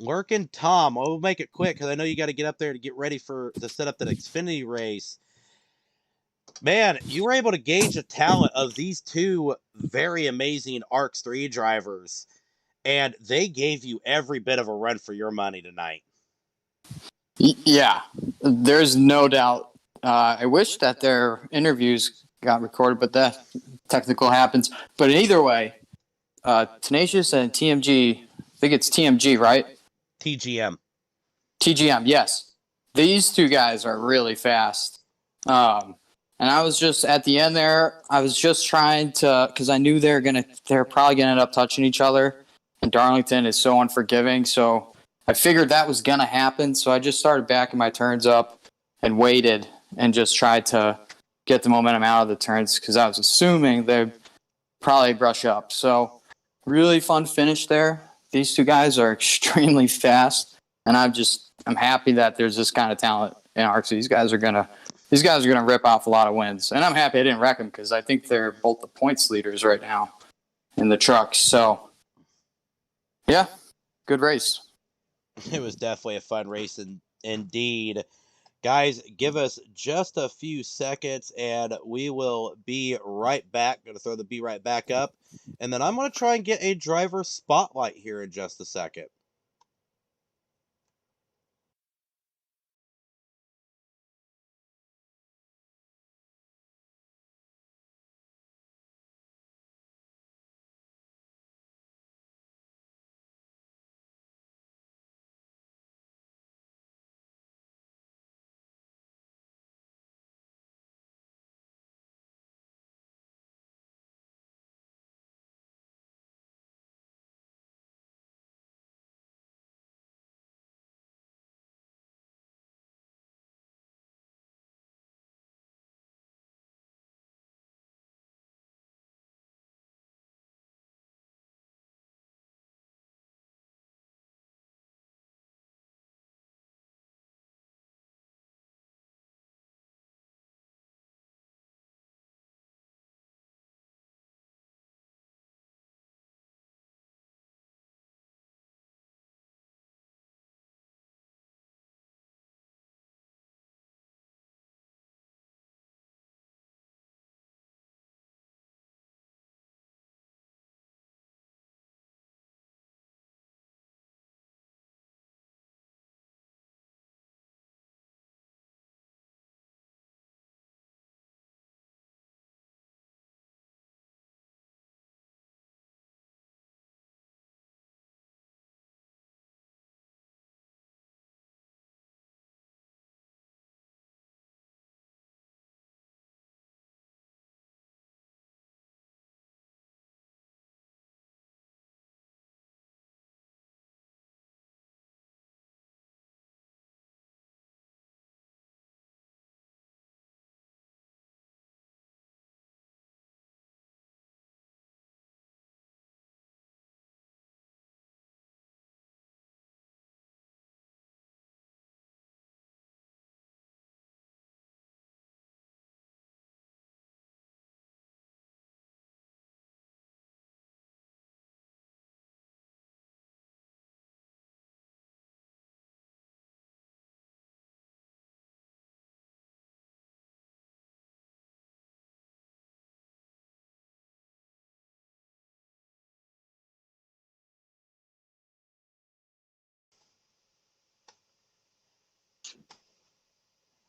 Lurkin Tom. We'll make it quick because I know you got to get up there to get ready for the set up that Xfinity race. Man, you were able to gauge the talent of these two very amazing ARCS 3 drivers, and they gave you every bit of a run for your money tonight. Yeah, there's no doubt. I wish that their interviews got recorded, but that technical happens. But either way, Tenacious and TMG, I think it's TMG, right? TGM. TGM, yes. These two guys are really fast. And I was just at the end there, I was just trying to, because I knew they're probably gonna end up touching each other. And Darlington is so unforgiving, so I figured that was gonna happen. So I just started backing my turns up and waited and just tried to get the momentum out of the turns because I was assuming they'd probably brush up. So really fun finish there. These two guys are extremely fast, and I'm happy that there's this kind of talent in ARCS. These guys are gonna rip off a lot of wins, and I'm happy I didn't wreck them because I think they're both the points leaders right now in the trucks. So, yeah, good race. It was definitely a fun race indeed. Guys, give us just a few seconds and we will be right back. Going to throw the Be Right Back up. And then I'm going to try and get a driver spotlight here in just a second.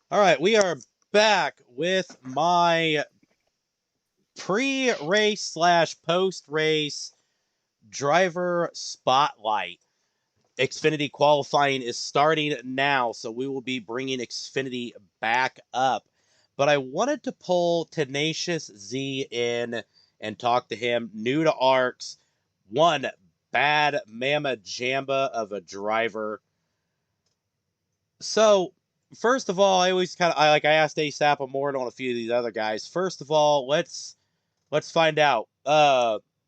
All right, we are back with my pre-race / post-race driver spotlight. Xfinity qualifying is starting now, so we will be bringing Xfinity back up. But I wanted to pull Tenacious Z in and talk to him. New to ARCS, one bad mama jamba of a driver. So, first of all, I always I asked ASAP Amort on a few of these other guys. First of all, let's find out.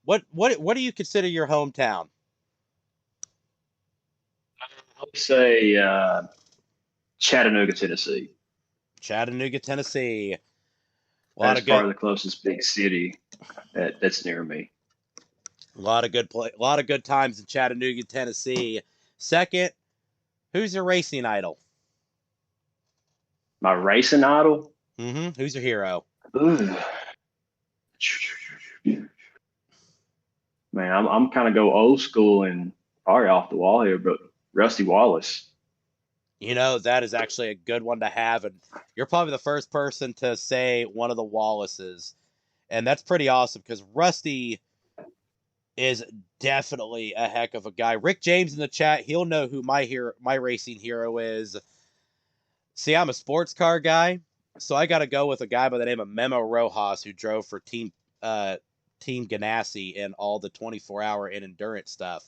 What do you consider your hometown? I would say Chattanooga, Tennessee. Chattanooga, Tennessee. A lot That's of good, probably the closest big city that's near me. a lot of good times in Chattanooga, Tennessee. Second, who's your racing idol? My racing idol? Who's your hero? Ooh. Man, I'm kind of go old school and probably off the wall here, but Rusty Wallace. You know, that is actually a good one to have, and you're probably the first person to say one of the Wallaces, and that's pretty awesome because Rusty is definitely a heck of a guy. Rick James in the chat, he'll know who my racing hero is. See, I'm a sports car guy, so I got to go with a guy by the name of Memo Rojas who drove for Team Ganassi and all the 24-hour and endurance stuff.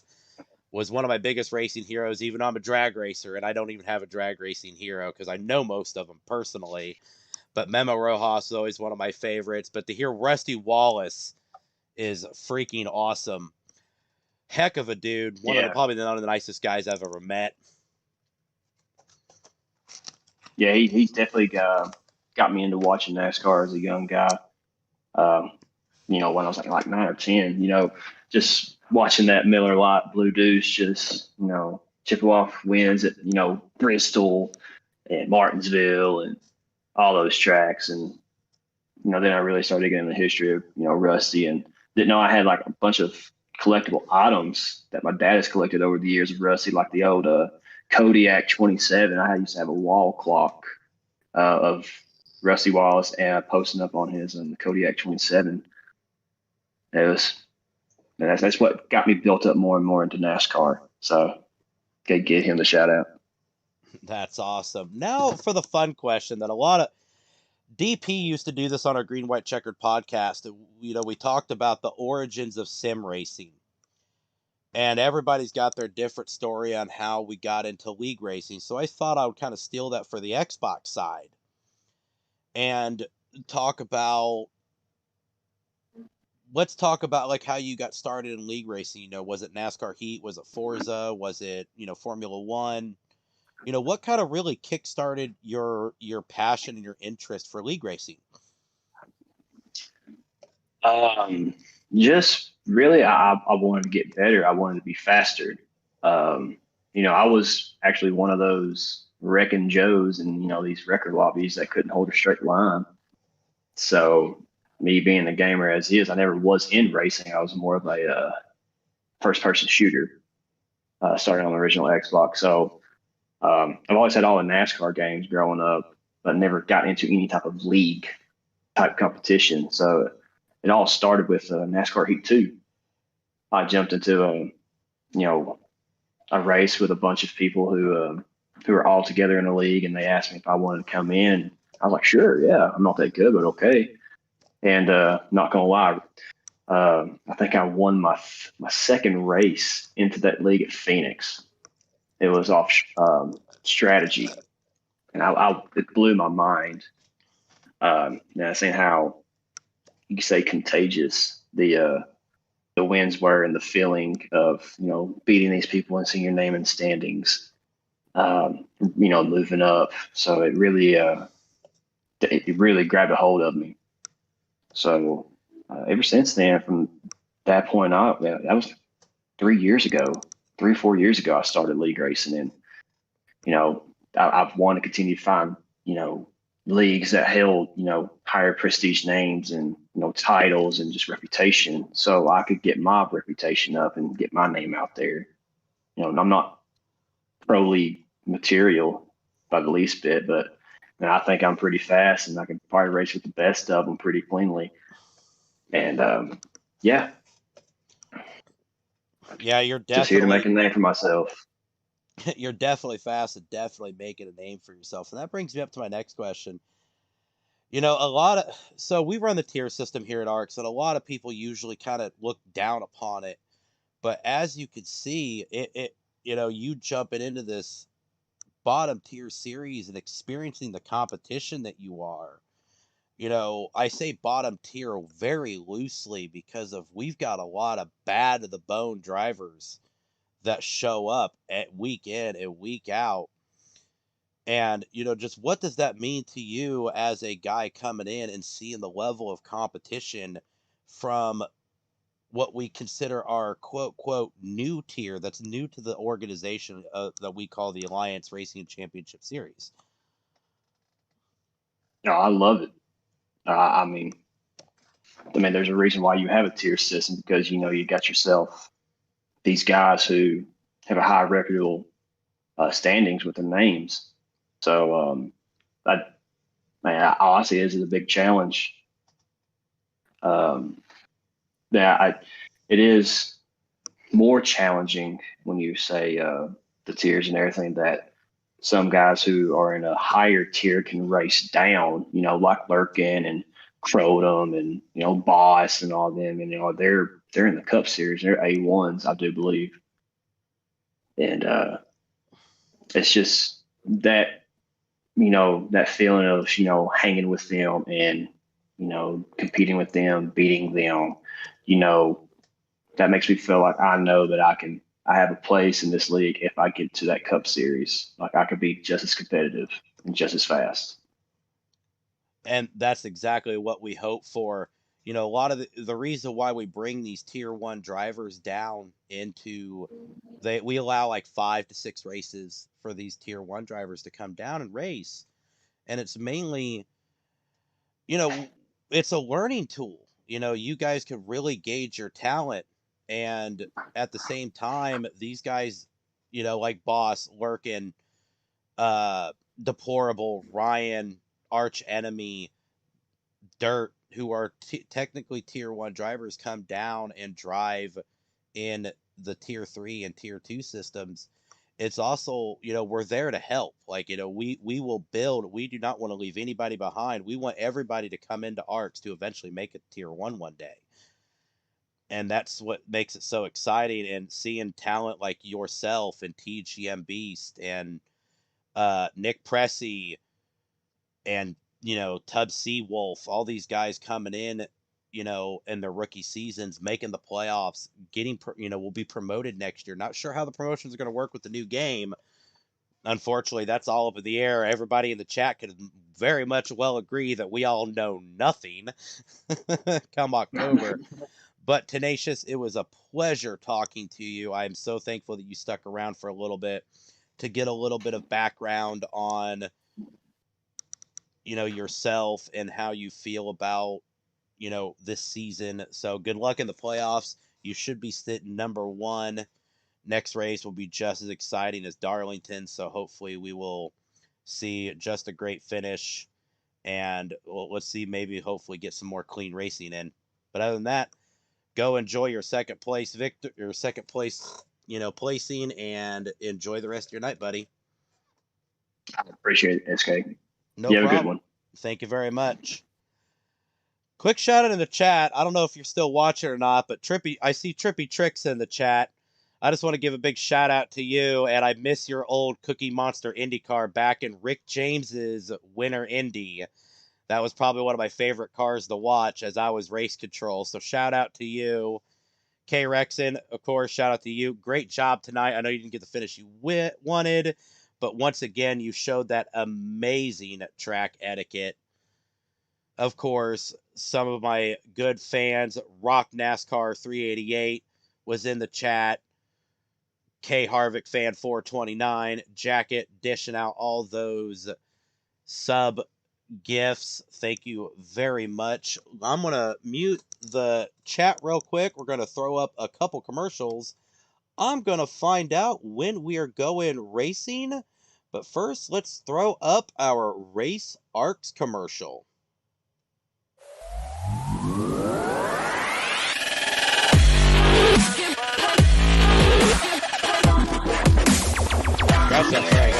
Was one of my biggest racing heroes, even though I'm a drag racer, and I don't even have a drag racing hero because I know most of them personally. But Memo Rojas is always one of my favorites. But to hear Rusty Wallace is freaking awesome. Heck of a dude. Yeah, Probably one of the nicest guys I've ever met. yeah, he's definitely got me into watching NASCAR as a young guy. Um, when I was like 9 or 10, just watching that Miller Lite Blue Deuce just, Chippewa wins at, Bristol and Martinsville and all those tracks. And, then I really started getting the history of, Rusty, and didn't know I had like a bunch of collectible items that my dad has collected over the years of Rusty, like the old Kodiak 27. I used to have a wall clock of Rusty Wallace and posting up on his Kodiak 27. It was that's what got me built up more and more into NASCAR. So gotta give him the shout out. That's awesome. Now for the fun question that a lot of DP used to do this on our Green White Checkered podcast. We talked about the origins of sim racing. And everybody's got their different story on how we got into league racing. So I thought I would kind of steal that for the Xbox side and talk about let's talk about like how you got started in league racing. Was it NASCAR Heat? Was it Forza? Was it, Formula One? What kind of really kickstarted your passion and your interest for league racing? Um, just really, I wanted to get better. I wanted to be faster. I was actually one of those wrecking Joes and these record lobbies that couldn't hold a straight line. So me being a gamer as is, I never was in racing. I was more of a first person shooter. Started on the original Xbox. So I've always had all the NASCAR games growing up, but never got into any type of league type competition. So it all started with NASCAR Heat 2. I jumped into a race with a bunch of people who were all together in a league, and they asked me if I wanted to come in. I was like, sure, yeah, I'm not that good, but okay. And not gonna lie, I think I won my second race into that league at Phoenix. It was off strategy, and it blew my mind. Now seeing how you could say contagious the wins were, and the feeling of beating these people and seeing your name in standings, moving up. So it really grabbed a hold of me. So ever since then, from that point on, that was 3 years ago, 4 years ago, I started league racing, and I've wanted to continue to find leagues that held higher prestige names and titles and just reputation, so I could get my reputation up and get my name out there. I'm not pro league material by the least bit, but I think I'm pretty fast and I can probably race with the best of them pretty cleanly. And yeah, Yeah, you're just here to make definitely a name for myself. you're definitely fast and definitely making a name for yourself. And that brings me up to my next question. So we run the tier system here at ARCS, and a lot of people usually kind of look down upon it. But as you can see, you jumping into this bottom tier series and experiencing the competition that you are. I say bottom tier very loosely because we've got a lot of bad to the bone drivers that show up at week in and week out. And, just what does that mean to you as a guy coming in and seeing the level of competition from what we consider our quote, quote, new tier that's new to the organization that we call the Alliance Racing Championship Series? No, I love it. I mean, there's a reason why you have a tier system because you got yourself these guys who have a high reputable standings with their names. So, I, man, all I see is a big challenge. Um, yeah, it is more challenging when you say the tiers and everything that some guys who are in a higher tier can race down, like Lurkin and Crotum and Boss and all them, and they're in the Cup Series, they're A1s, I do believe, and it's just that that feeling of hanging with them and competing with them, beating them, you know that makes me feel like I know that I have a place in this league if I get to that Cup Series. Like I could be just as competitive and just as fast. And that's exactly what we hope for. A lot of the reason why we bring these tier one drivers down into we allow like 5 to 6 races for these tier one drivers to come down and race. And it's mainly, you know, it's a learning tool. You guys can really gauge your talent. And at the same time, these guys, like Boss, Lurkin, uh, Deplorable, Ryan, Arch Enemy, Dirt, who are technically tier one drivers, come down and drive in the tier three and tier two systems. It's also, we're there to help. Like, we will build. We do not want to leave anybody behind. We want everybody to come into ARCS to eventually make it tier one day. And that's what makes it so exciting. And seeing talent like yourself and TGM Beast and Nick Pressey and Tub Seawolf, all these guys coming in, in their rookie seasons, making the playoffs, getting, will be promoted next year. Not sure how the promotions are going to work with the new game. Unfortunately, that's all up in the air. Everybody in the chat could very much well agree that we all know nothing come October. But Tenacious, it was a pleasure talking to you. I am so thankful that you stuck around for a little bit to get a little bit of background on yourself and how you feel about this season. So good luck in the playoffs. You should be sitting number one. Next race will be just as exciting as Darlington, so hopefully we will see just a great finish, and let's see, maybe hopefully get some more clean racing in. But other than that, go enjoy your second place placing, and enjoy the rest of your night, buddy. I appreciate it, SK. No You have a good problem. one. Thank you very much. Quick shout out in the chat. I don't know if you're still watching or not, but I see Trippy Tricks in the chat. I just want to give a big shout out to you, and I miss your old Cookie Monster IndyCar back in Rick James's Winter Indy. That was probably one of my favorite cars to watch as I was race control. So shout out to you. K Rexon, of course, shout out to you. Great job tonight. I know you didn't get the finish you wanted, but once again, you showed that amazing track etiquette. Of course, some of my good fans, Rock NASCAR 388 was in the chat. K Harvick fan 429, Jacket dishing out all those sub gifts. Thank you very much. I'm going to mute the chat real quick. We're going to throw up a couple commercials. I'm going to find out when we are going racing. But first, let's throw up our Race ARCS commercial. Gosh, that's right.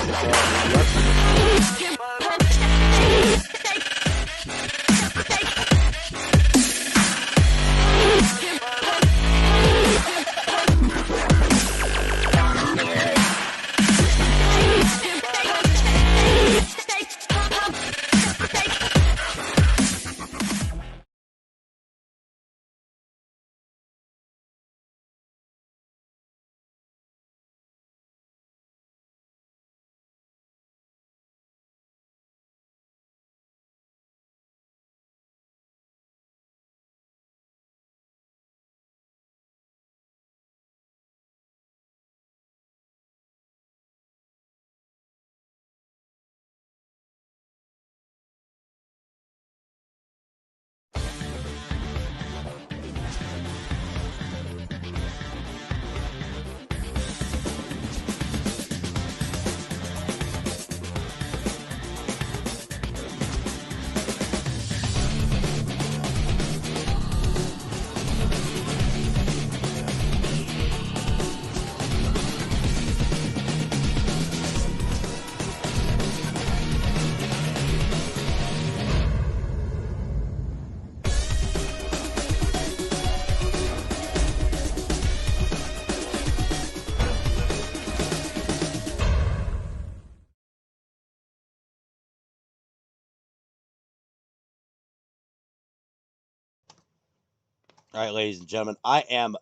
All right, ladies and gentlemen, I am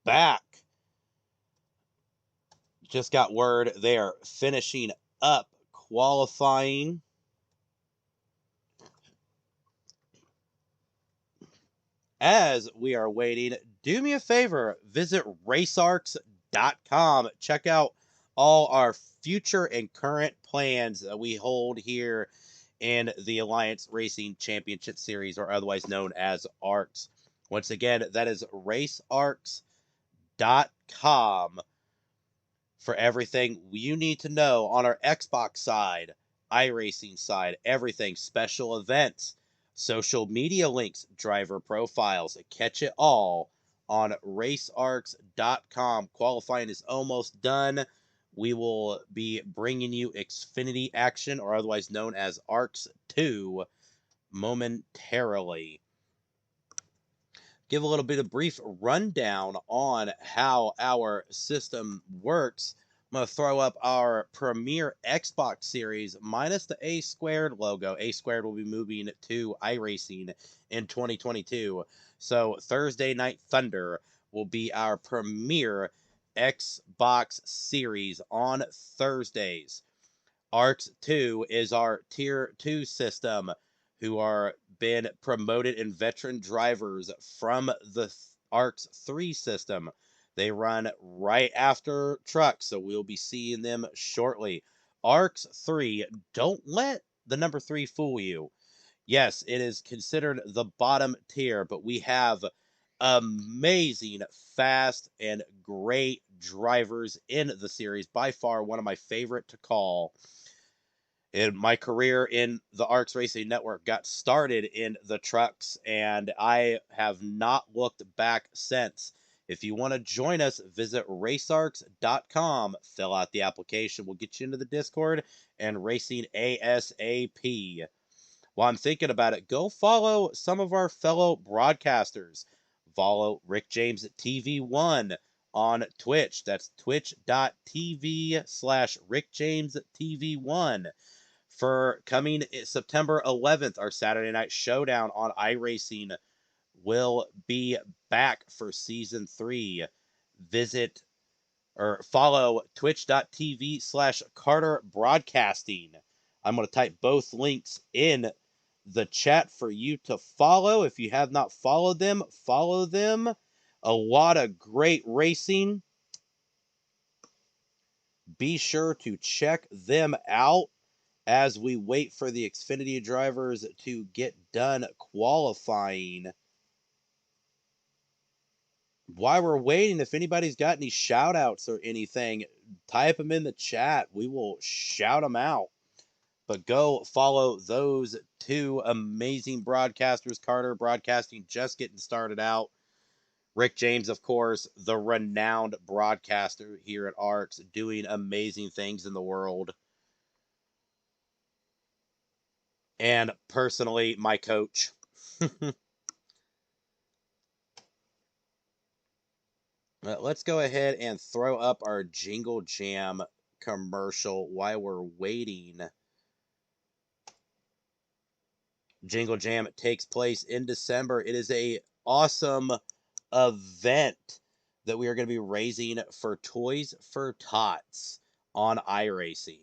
back. Just got word they are finishing up qualifying. As we are waiting, do me a favor, visit racearcs.com. Check out all our future and current plans that we hold here in the Alliance Racing Championship Series, or otherwise known as ARCS. Once again, that is racearcs.com for everything you need to know on our Xbox side, iRacing side, everything, special events, social media links, driver profiles. Catch it all on racearcs.com. Qualifying is almost done. We will be bringing you Xfinity action, or otherwise known as ARCS 2, momentarily. Give a little bit of brief rundown on how our system works. I'm going to throw up our Premier Xbox Series minus the A Squared logo. A Squared will be moving to iRacing in 2022. So Thursday Night Thunder will be our Premier Xbox Series on Thursdays. ARCS 2 is our Tier 2 system, who are been promoted and veteran drivers from the ARCS 3 system. They run right after trucks, so we'll be seeing them shortly. ARCS 3, don't let the number 3 fool you. Yes, it is considered the bottom tier, but we have amazing, fast, and great drivers in the series. By far, one of my favorite to call. And my career in the ARCS Racing Network got started in the trucks, and I have not looked back since. If you want to join us, visit racearcs.com, fill out the application. We'll get you into the Discord and racing ASAP. While I'm thinking about it, go follow some of our fellow broadcasters. Follow Rick James at TV1 on Twitch. That's twitch.tv/RickJamesTV1. For coming September 11th, our Saturday Night Showdown on iRacing will be back for Season 3. Visit or follow twitch.tv/Carter Broadcasting. I'm going to type both links in the chat for you to follow. If you have not followed them, follow them. A lot of great racing. Be sure to check them out as we wait for the Xfinity drivers to get done qualifying. While we're waiting, if anybody's got any shout outs or anything, type them in the chat. We will shout them out. But go follow those two amazing broadcasters. Carter Broadcasting just getting started out. Rick James, of course, the renowned broadcaster here at ARCS, doing amazing things in the world. And personally, my coach. Let's go ahead and throw up our Jingle Jam commercial while we're waiting. Jingle Jam takes place in December. It is a awesome event that we are going to be raising for Toys for Tots on iRacing.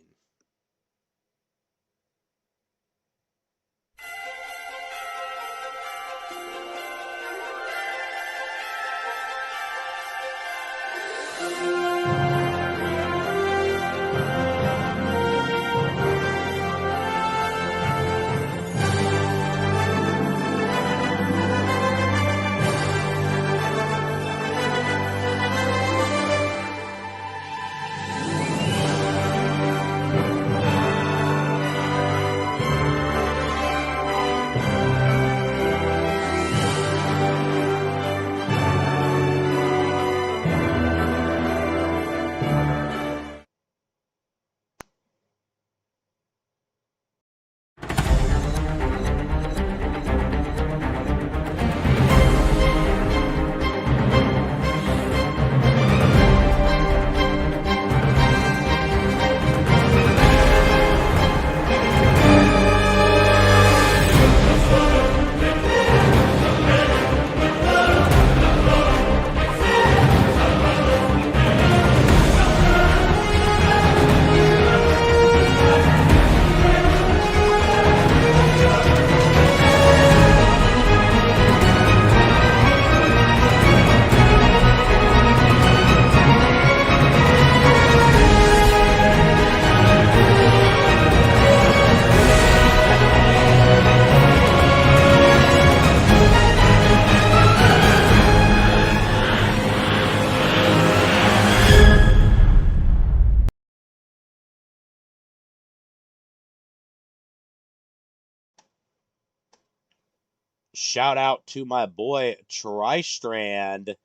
shout out to my boy Tristrand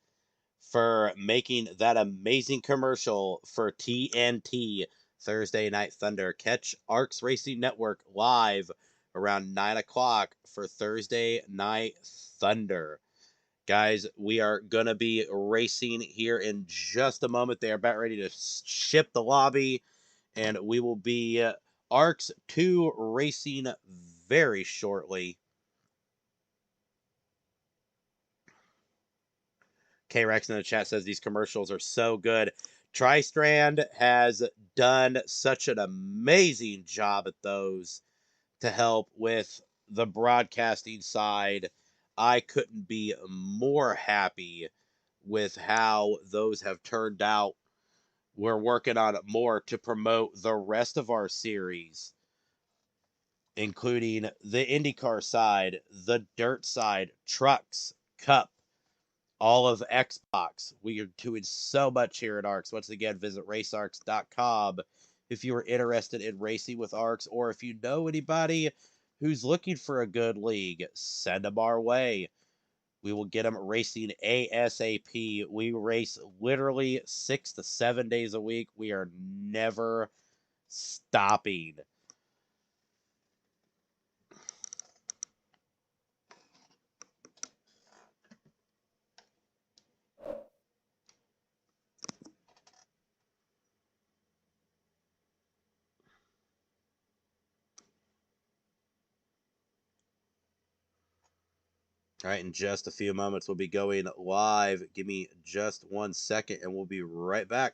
for making that amazing commercial for TNT Thursday Night Thunder. Catch ARCS Racing Network live around 9 o'clock for Thursday Night Thunder. Guys, we are going to be racing here in just a moment. They are about ready to ship the lobby, and we will be ARCS 2 racing very shortly. K-Rex in the chat says these commercials are so good. Tristrand has done such an amazing job at those to help with the broadcasting side. I couldn't be more happy with how those have turned out. We're working on more to promote the rest of our series, including the IndyCar side, the dirt side, trucks, cup, all of Xbox. We are doing so much here at ARCS. Once again, visit racearcs.com if you are interested in racing with ARCS, or if you know anybody who's looking for a good league, send them our way. We will get them racing ASAP. We race literally 6 to 7 days a week. We are never stopping. All right, in just a few moments, we'll be going live. Give me just 1 second, and we'll be right back.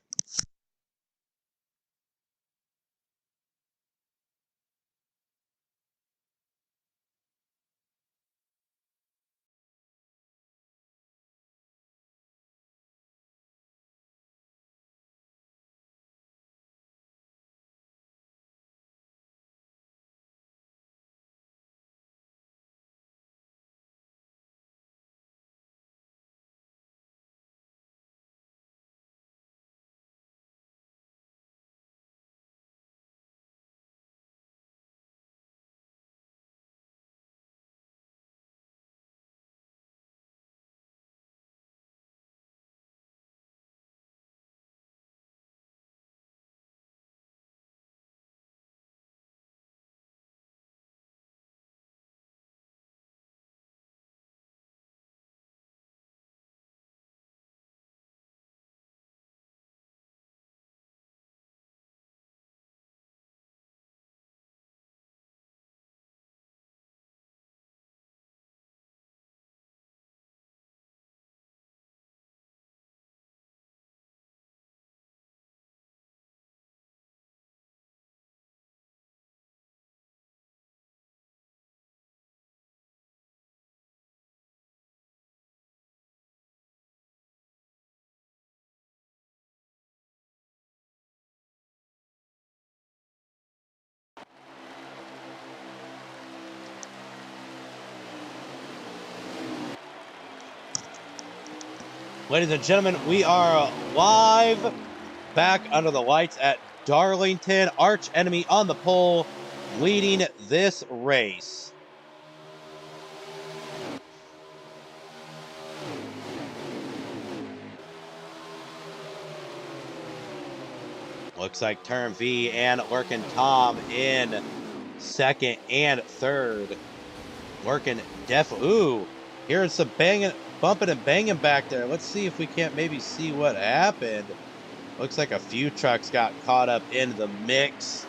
Ladies and gentlemen, we are live back under the lights at Darlington. Arch enemy on the pole, leading this race. Looks like Turn V and Lurkin Tom in second and third. Lurkin ooh, hearing some banging, bumping and banging back there. Let's see if we can't maybe see what happened. Looks like a few trucks got caught up in the mix.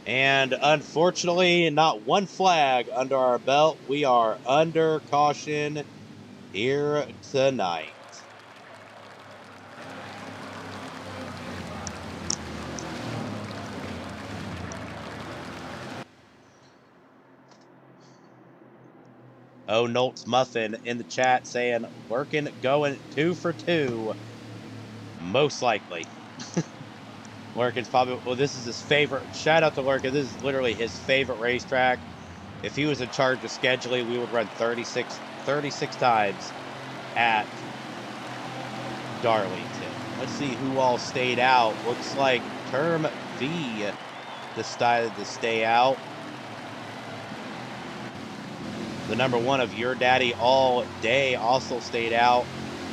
And unfortunately, not one flag under our belt. We are under caution here tonight. Oh, Nolt's Muffin in the chat saying, Lurkin going 2 for 2. Most likely. Lurkin's probably, well, this is his favorite. Shout out to Lurkin. This is literally his favorite racetrack. If he was in charge of scheduling, we would run 36 times at Darlington. Let's see who all stayed out. Looks like Term V decided to stay out. The number 1 of Your Daddy All Day also stayed out.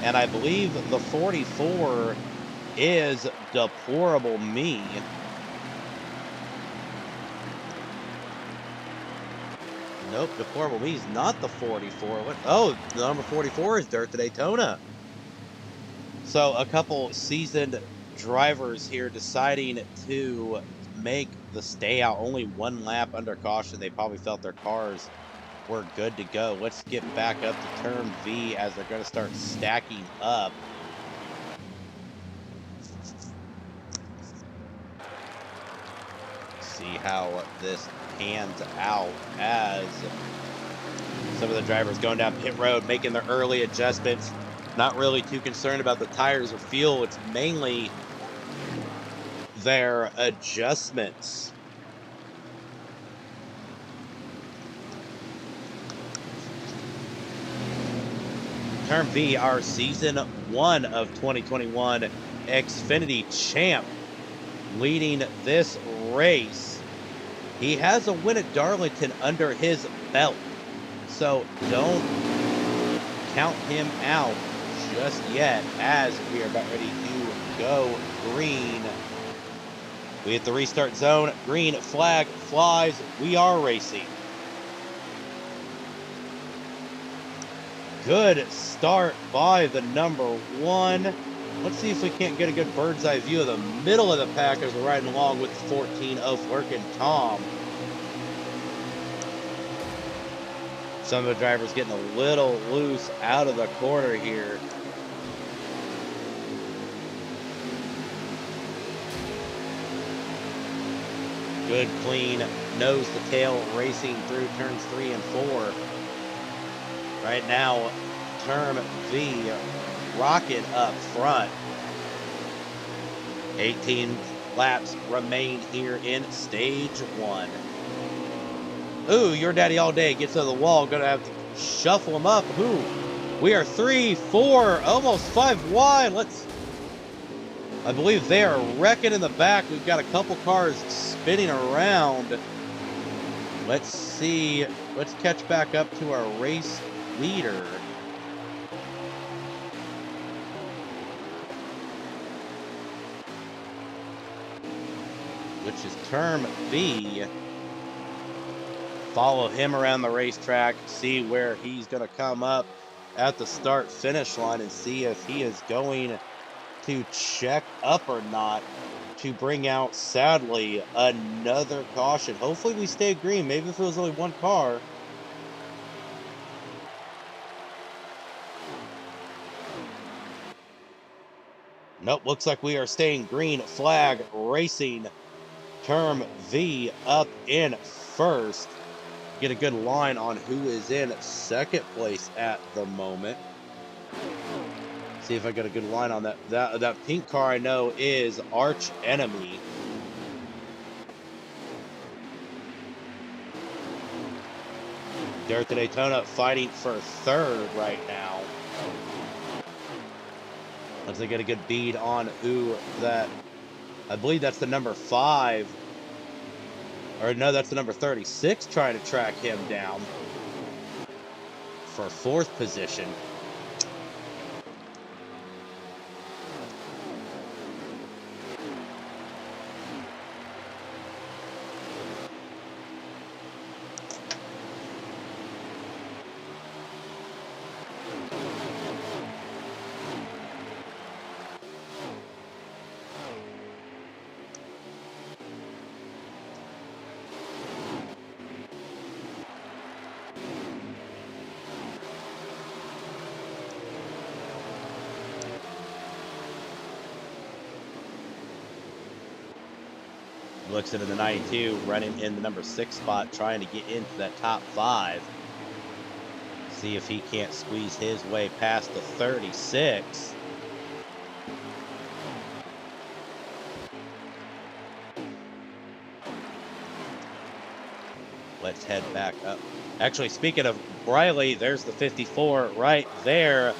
And I believe the 44 is Deplorable Me. Nope, Deplorable Me is not the 44. What? Oh, the number 44 is Dirt to Daytona. So a couple seasoned drivers here deciding to make the stay out. Only 1 lap under caution. They probably felt their cars were good to go. Let's get back up to turn V as they're going to start stacking up. See how this pans out as some of the drivers going down pit road, making their early adjustments. Not really too concerned about the tires or fuel. It's mainly their adjustments. Turn V, our season 1 of 2021 Xfinity champ, leading this race. He has a win at Darlington under his belt, so don't count him out just yet, as we are about ready to go green. We hit the restart zone. Green flag flies. We are racing. Good start by the number 1. Let's see if we can't get a good bird's eye view of the middle of the pack as we're riding along with the 14 of Lurkin Tom. Some of the drivers getting a little loose out of the corner here. Good, clean, nose to tail racing through turns 3 and 4. Right now, Term V rocket up front. 18 laps remain here in stage 1. Ooh, Your Daddy All Day gets to the wall. Gonna have to shuffle him up. Ooh, we are 3, 4, almost 5 wide. I believe they are wrecking in the back. We've got a couple cars spinning around. Let's see. Let's catch back up to our race leader. Which is Term V. Follow him around the racetrack, see where he's going to come up at the start-finish line and see if he is going to check up or not to bring out, sadly, another caution. Hopefully we stay green. Maybe if it was only 1 car. Nope, looks like we are staying green. Flag racing. Term V up in first. Get a good line on who is in second place at the moment. See if I get a good line on that. That pink car I know is Arch Enemy. Dirt to Daytona fighting for 3rd right now. Once they get a good bead on who that, I believe that's the number 5. Or no, that's the number 36 trying to track him down for 4th position. Looks into the 92, running in the number 6 spot, trying to get into that top 5. See if he can't squeeze his way past the 36. Let's head back up. Actually, speaking of Briley, there's the 54 right there.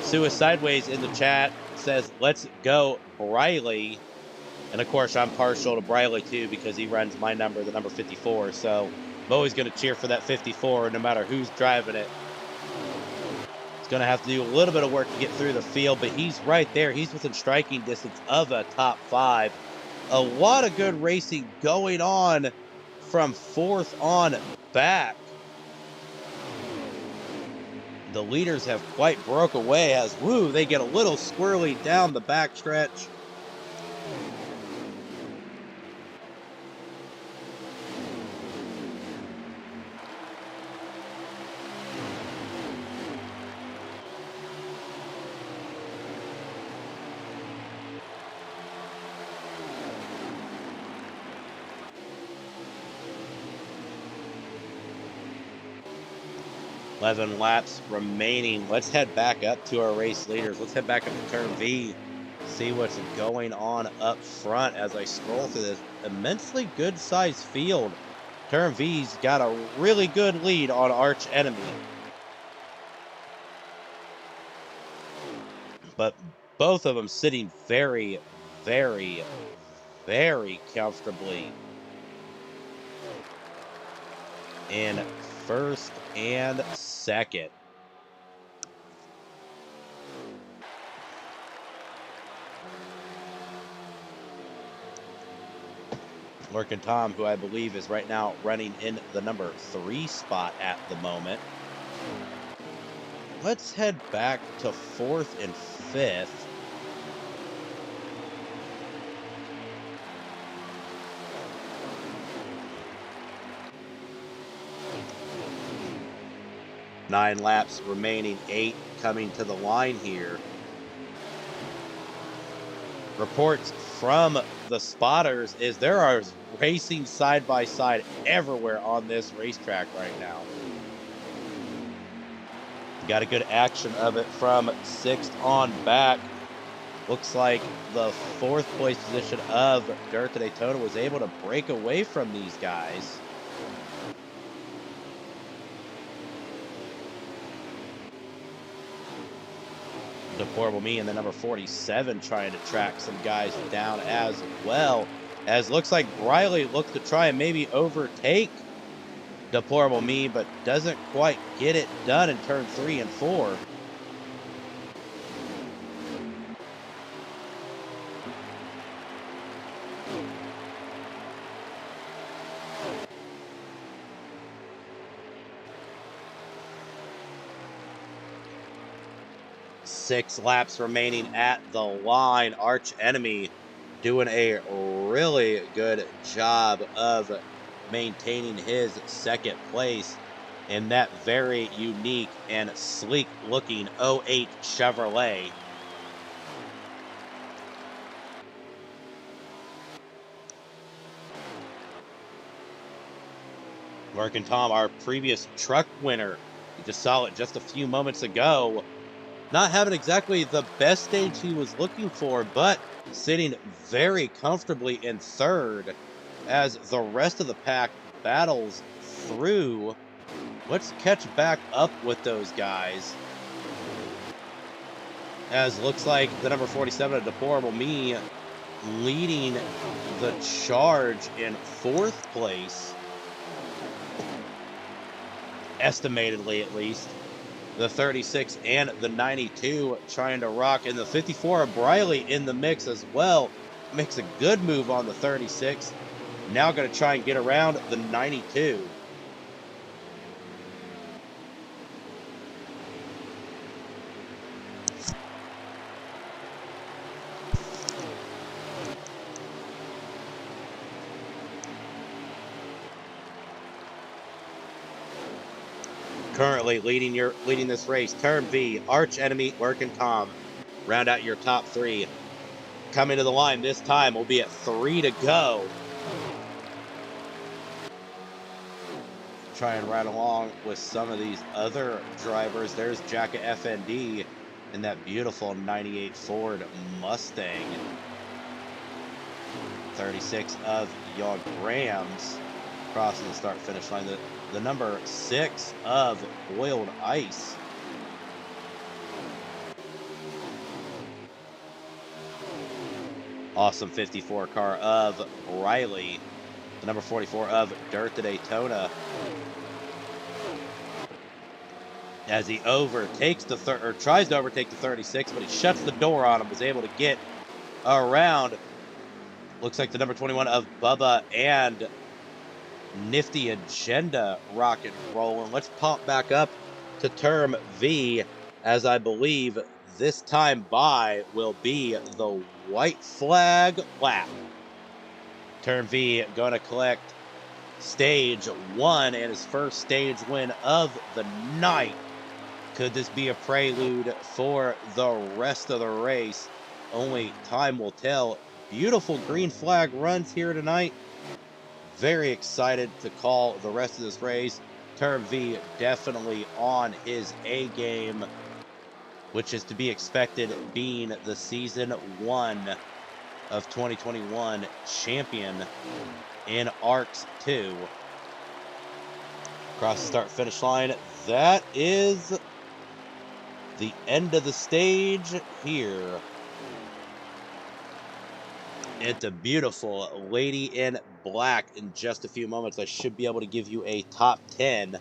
Sue Sideways in the chat says, let's go, Briley. And of course, I'm partial to Briley too because he runs my number, the number 54. So I'm always going to cheer for that 54 no matter who's driving it. He's going to have to do a little bit of work to get through the field, but he's right there. He's within striking distance of a top 5. A lot of good racing going on from 4th on back. The leaders have quite broke away as, woo, they get a little squirrely down the backstretch. "11 laps remaining." Let's head back up to our race leaders. Let's head back up to turn V, see what's going on up front as I scroll through this immensely good sized field. Turn V's got a really good lead on Arch Enemy, but both of them sitting very, very, very comfortably in first and second. Lurkin Tom, who I believe is right now running in the number 3 spot at the moment. Let's head back to 4th and 5th. Nine laps remaining, 8 coming to the line here. Reports from the spotters is there are racing side by side everywhere on this racetrack right now. Got a good action of it from 6th on back. Looks like the 4th place position of Dirt to Daytona was able to break away from these guys. Deplorable Me and the number 47 trying to track some guys down as well. As looks like Briley looked to try and maybe overtake Deplorable Me, but doesn't quite get it done in turn 3 and 4. Six laps remaining at the line. Arch Enemy doing a really good job of maintaining his 2nd place in that very unique and sleek looking 08 Chevrolet. Lurkin Tom, our previous truck winner, you just saw it just a few moments ago. Not having exactly the best stage he was looking for, but sitting very comfortably in 3rd as the rest of the pack battles through. Let's catch back up with those guys. As looks like the number 47 of Deplorable Me leading the charge in 4th place. Estimatedly, at least. The 36 and the 92 trying to rock, and the 54 of Briley in the mix as well. Makes a good move on the 36. Now going to try and get around the 92. Currently leading this race, Turn V, Arch Enemy, Lurkin Tom. Round out your top 3. Coming to the line this time will be at 3 to go. Try and ride along with some of these other drivers. There's Jacka FND in that beautiful 98 Ford Mustang. 36 of Yaw Grams crossing the start-finish line. The number 6 of Boiled Ice. Awesome 54 car of Riley, the number 44 of Dirt to Daytona. As he overtakes the tries to overtake the 36, but he shuts the door on him, was able to get around. Looks like the number 21 of Bubba and Nifty Agenda rocket rolling. Let's pop back up to Term V, as I believe this time by will be the white flag lap. Term V going to collect stage 1 and his first stage win of the night. Could this be a prelude for the rest of the race? Only time will tell. Beautiful green flag runs here tonight. Very excited to call the rest of this race. Term V definitely on his A game, which is to be expected, being the season 1 of 2021 champion in ARCS 2. Across the start finish line. That is the end of the stage here. It's a beautiful lady in black. In just a few moments, I should be able to give you a top 10.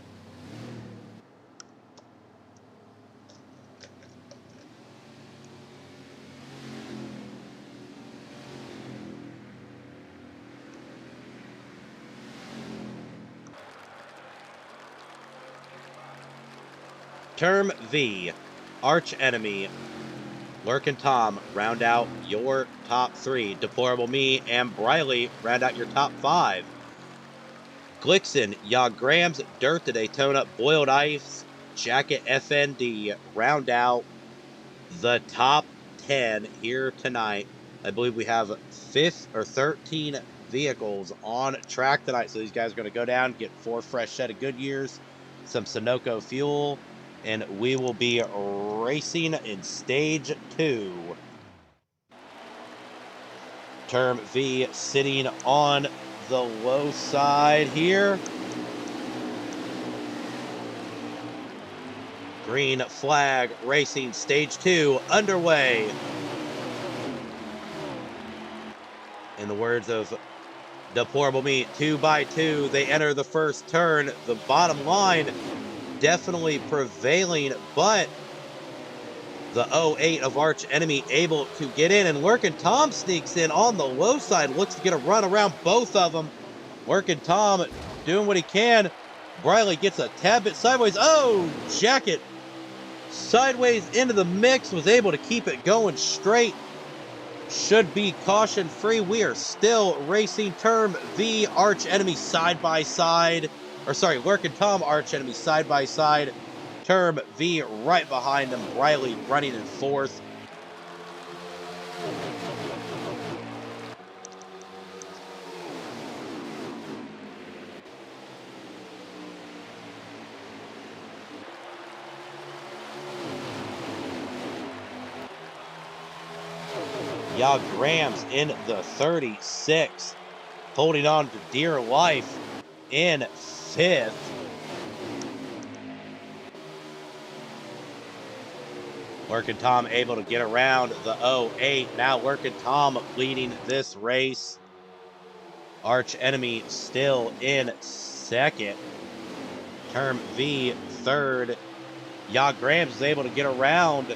Term V, Arch Enemy, Lurkin Tom, round out your top 3. Deplorable Me and Briley round out your top 5. Glixen, Ya Grams, Dirt to Daytona, Boiled Ice, Jacket FND round out the top 10 here tonight. I believe we have 13 vehicles on track tonight. So these guys are going to go down, get 4 fresh set of Goodyears, some Sunoco fuel, and we will be racing in stage 2. Term V sitting on the low side here. Green flag racing stage 2 underway. In the words of Deplorable Me, 2 by 2, they enter the first turn. The bottom line definitely prevailing, but the 08 of Arch Enemy able to get in, and Lurkin Tom sneaks in on the low side, looks to get a run around both of them. Lurkin Tom doing what he can. Briley gets a tad bit sideways. Oh, Jacket sideways into the mix, was able to keep it going straight. Should be caution free. We are still racing. Term V, Arch Enemy side by side. Or sorry, Lurkin Tom, Arch Enemy side by side. Term V right behind them. Riley running in 4th. Ya Grams in the 36, holding on to dear life in 5th. Lurkin Tom able to get around the 08. Now Lurkin Tom leading this race. Arch Enemy still in 2nd. Term V 3rd. Ya Grams is able to get around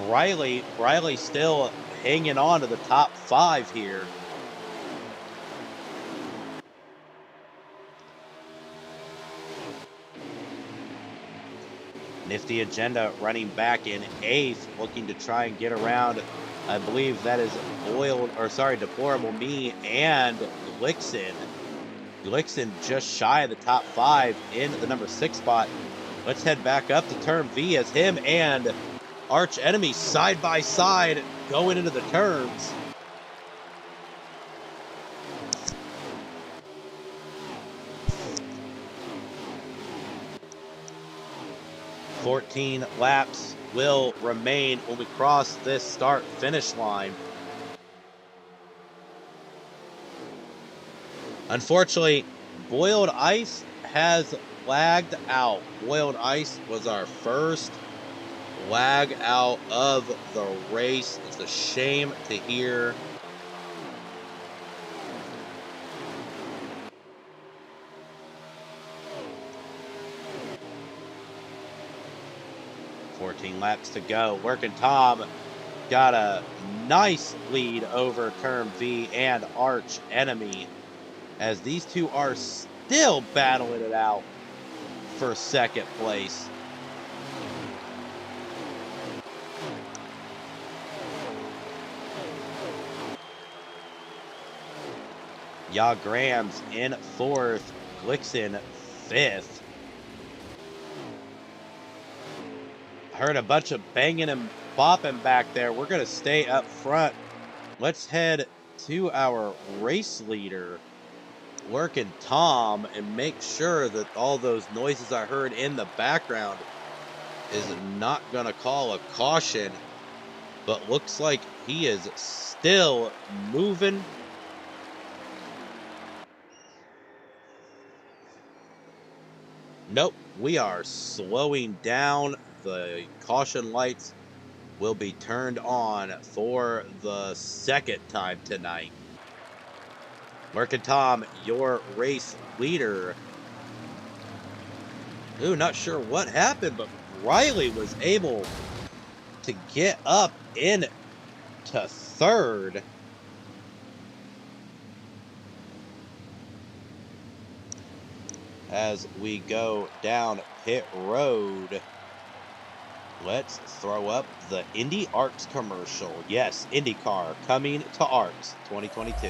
Briley. Briley still hanging on to the top 5 here. Nifty Agenda running back in 8th, looking to try and get around. I believe that is Deplorable Me and Glixen. Glixen just shy of the top 5 in the number 6 spot. Let's head back up to Term V as him and Arch Enemy side by side going into the turns. "14 laps will remain when we cross this start-finish line." Unfortunately, Boiled Ice has lagged out. Boiled Ice was our first flag out of the race. It's a shame to hear. $14 laps to go. Working Tom got a nice lead over Term V and Arch Enemy, as these two are still battling it out for second place. Ya Grams in fourth, Glixen fifth. Heard a bunch of banging and bopping back there. We're going to stay up front. Let's head to our race leader, Working Tom, and make sure that all those noises I heard in the background is not going to call a caution. But looks like he is still moving. Nope, we are slowing down. The caution lights will be turned on for the second time tonight. Working Tom, your race leader. Ooh, not sure what happened, but Riley was able to get up into third. As we go down pit road, let's throw up the Indy ARCS commercial. Yes, IndyCar coming to ARCS 2022.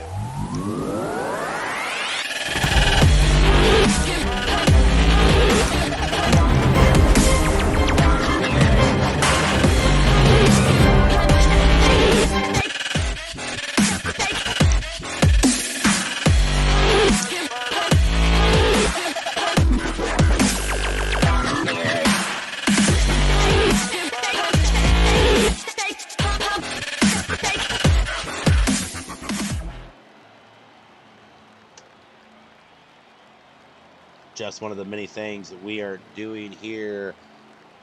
Just one of the many things that we are doing here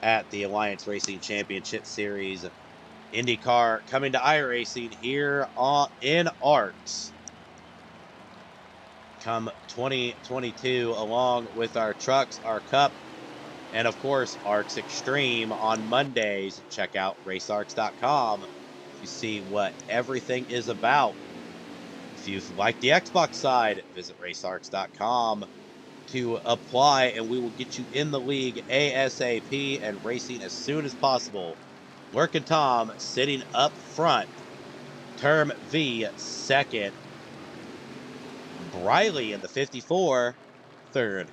at the Alliance Racing Championship Series. IndyCar coming to iRacing here in ARCS. Come 2022, along with our trucks, our cup, and of course, ARCS Extreme on Mondays. Check out racearcs.com to see what everything is about. If you like the Xbox side, visit racearcs.com to apply, and we will get you in the league ASAP and racing as soon as possible. Working Tom sitting up front. Term V second. Briley in the 54 third.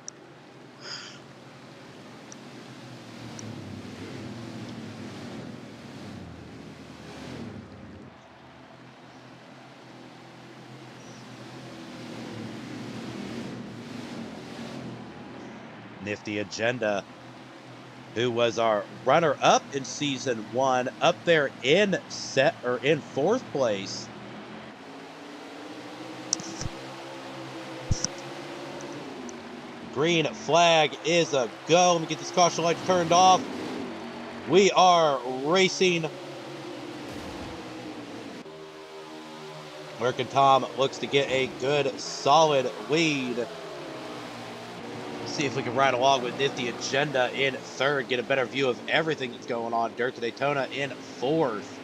Nifty Agenda, who was our runner-up in season 1, up there in fourth place. Green flag is a go. Let me get this caution light turned off. We are racing. Working Tom looks to get a good, solid lead. See if we can ride along with Nifty Agenda in third, get a better view of everything that's going on. Dirt to Daytona in fourth.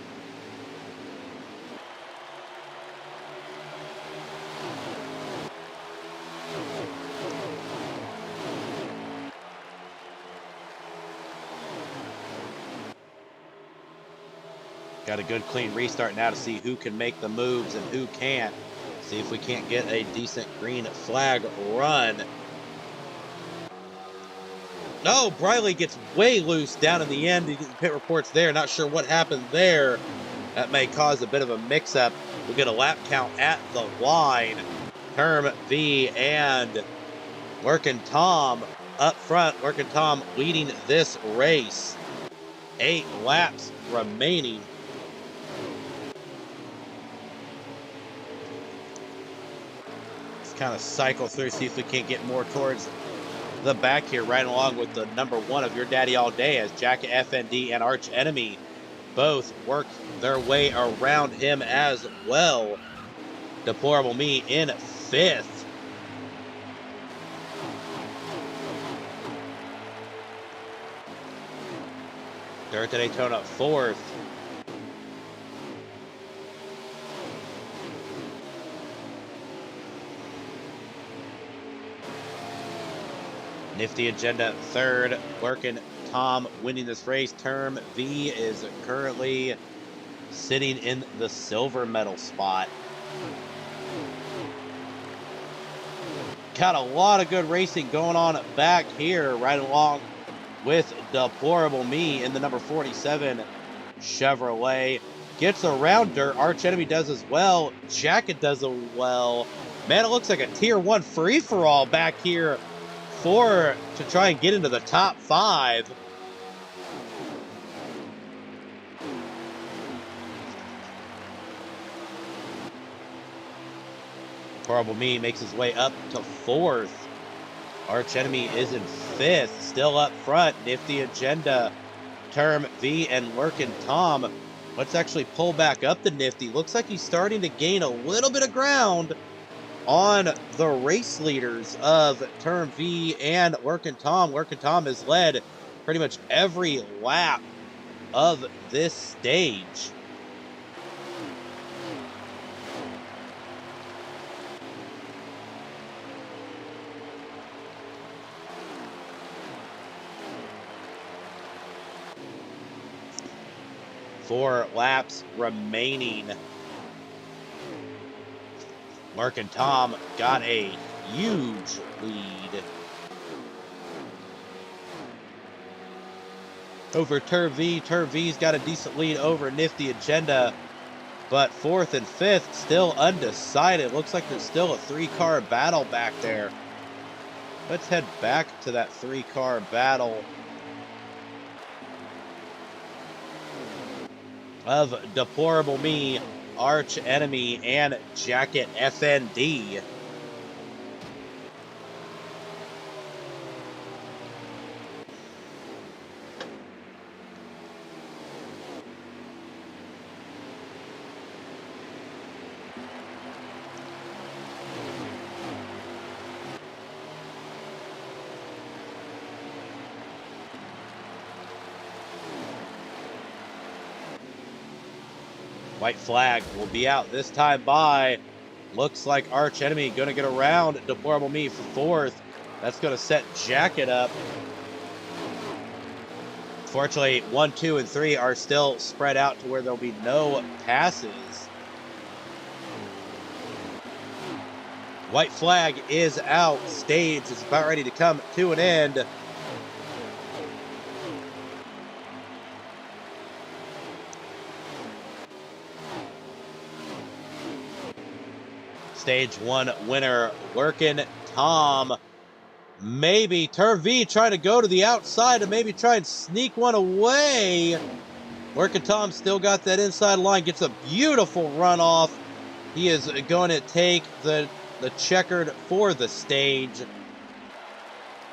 Got a good clean restart now to see who can make the moves and who can't. See if we can't get a decent green flag run. No, Briley gets way loose down in the end. You get the pit reports there. Not sure what happened there. That may cause a bit of a mix-up. We'll get a lap count at the line. Term V and Working Tom up front. Working Tom leading this race. 8 laps remaining. Let's kind of cycle through, see if we can't get more towards the back here, right along with the number 1 of Your Daddy All Day, as Jacket FND and Arch Enemy both work their way around him as well. Deplorable Me in 5th. Dirt to Daytona 4th. Nifty Agenda 3rd. Working Tom winning this race. Term V is currently sitting in the silver medal spot. Got a lot of good racing going on back here, right along with Deplorable Me in the number 47 Chevrolet. Gets around Dirt. Arch Enemy does as well. Jacket does as well. Man, it looks like a tier 1 free-for-all back here to try and get into the top 5. Horrible Me makes his way up to 4th. Arch Enemy is in 5th. Still up front, Nifty Agenda, Term V, and Lurkin' Tom. Let's actually pull back up the Nifty. Looks like he's starting to gain a little bit of ground on the race leaders of Term V and Lurkin' Tom. Lurkin' Tom has led pretty much every lap of this stage. Four laps remaining. Lurkin' Tom got a huge lead over Term V. Term V's got a decent lead over Nifty Agenda, but 4th and 5th still undecided. Looks like there's still a 3-car battle back there. Let's head back to that 3-car battle of Deplorable Me, Arch Enemy, and Jacket FND. White flag will be out this time by. Looks like Arch Enemy going to get around Deplorable Me for 4th. That's going to set Jacket up. Fortunately, 1, 2, and 3 are still spread out to where there'll be no passes. White flag is out. Stage is about ready to come to an end. Stage 1 winner, Lurkin' Tom. Maybe Term V trying to go to the outside and maybe try and sneak one away. Lurkin' Tom still got that inside line, gets a beautiful runoff. He is going to take the checkered for the stage.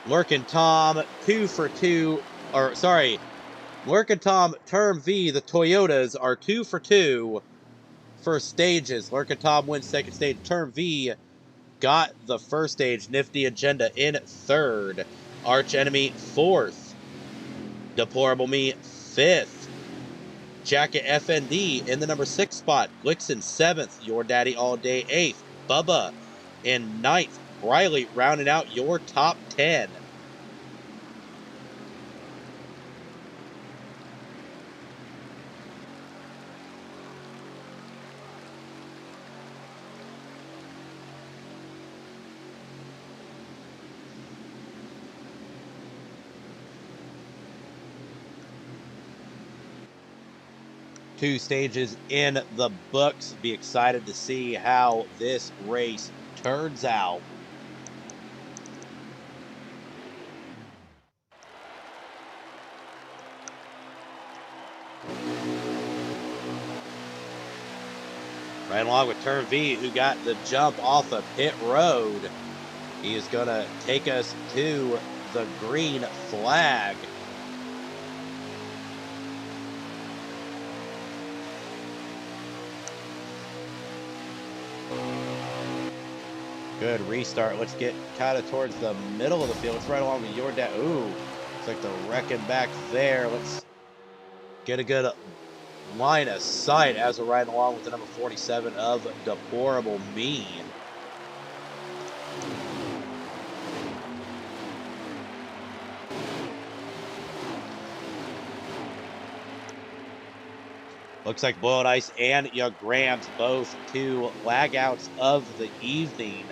Lurkin' Tom, 2 for 2, or sorry, Lurkin' Tom, Term V, the Toyotas are 2 for 2 for stages. Lurkin' Tom wins 2nd stage. Term V got the 1st stage. Nifty Agenda in 3rd. Arch Enemy 4th. Deplorable Me 5th. Jacket FND in the number 6 spot. Glixen 7th. Your Daddy All Day 8th. Bubba in 9th. Riley rounding out your top 10. Two stages in the books. Be excited to see how this race turns out. Right along with Term V, who got the jump off of pit road. He is going to take us to the green flag. Good restart. Let's get kind of towards the middle of the field. It's right along with your dad. Ooh, it's like the wrecking back there. Let's get a good line of sight as we're riding along with the number 47 of Deplorable Me. Looks like Boiled Ice and Young Grams, both two lag outs of the evening.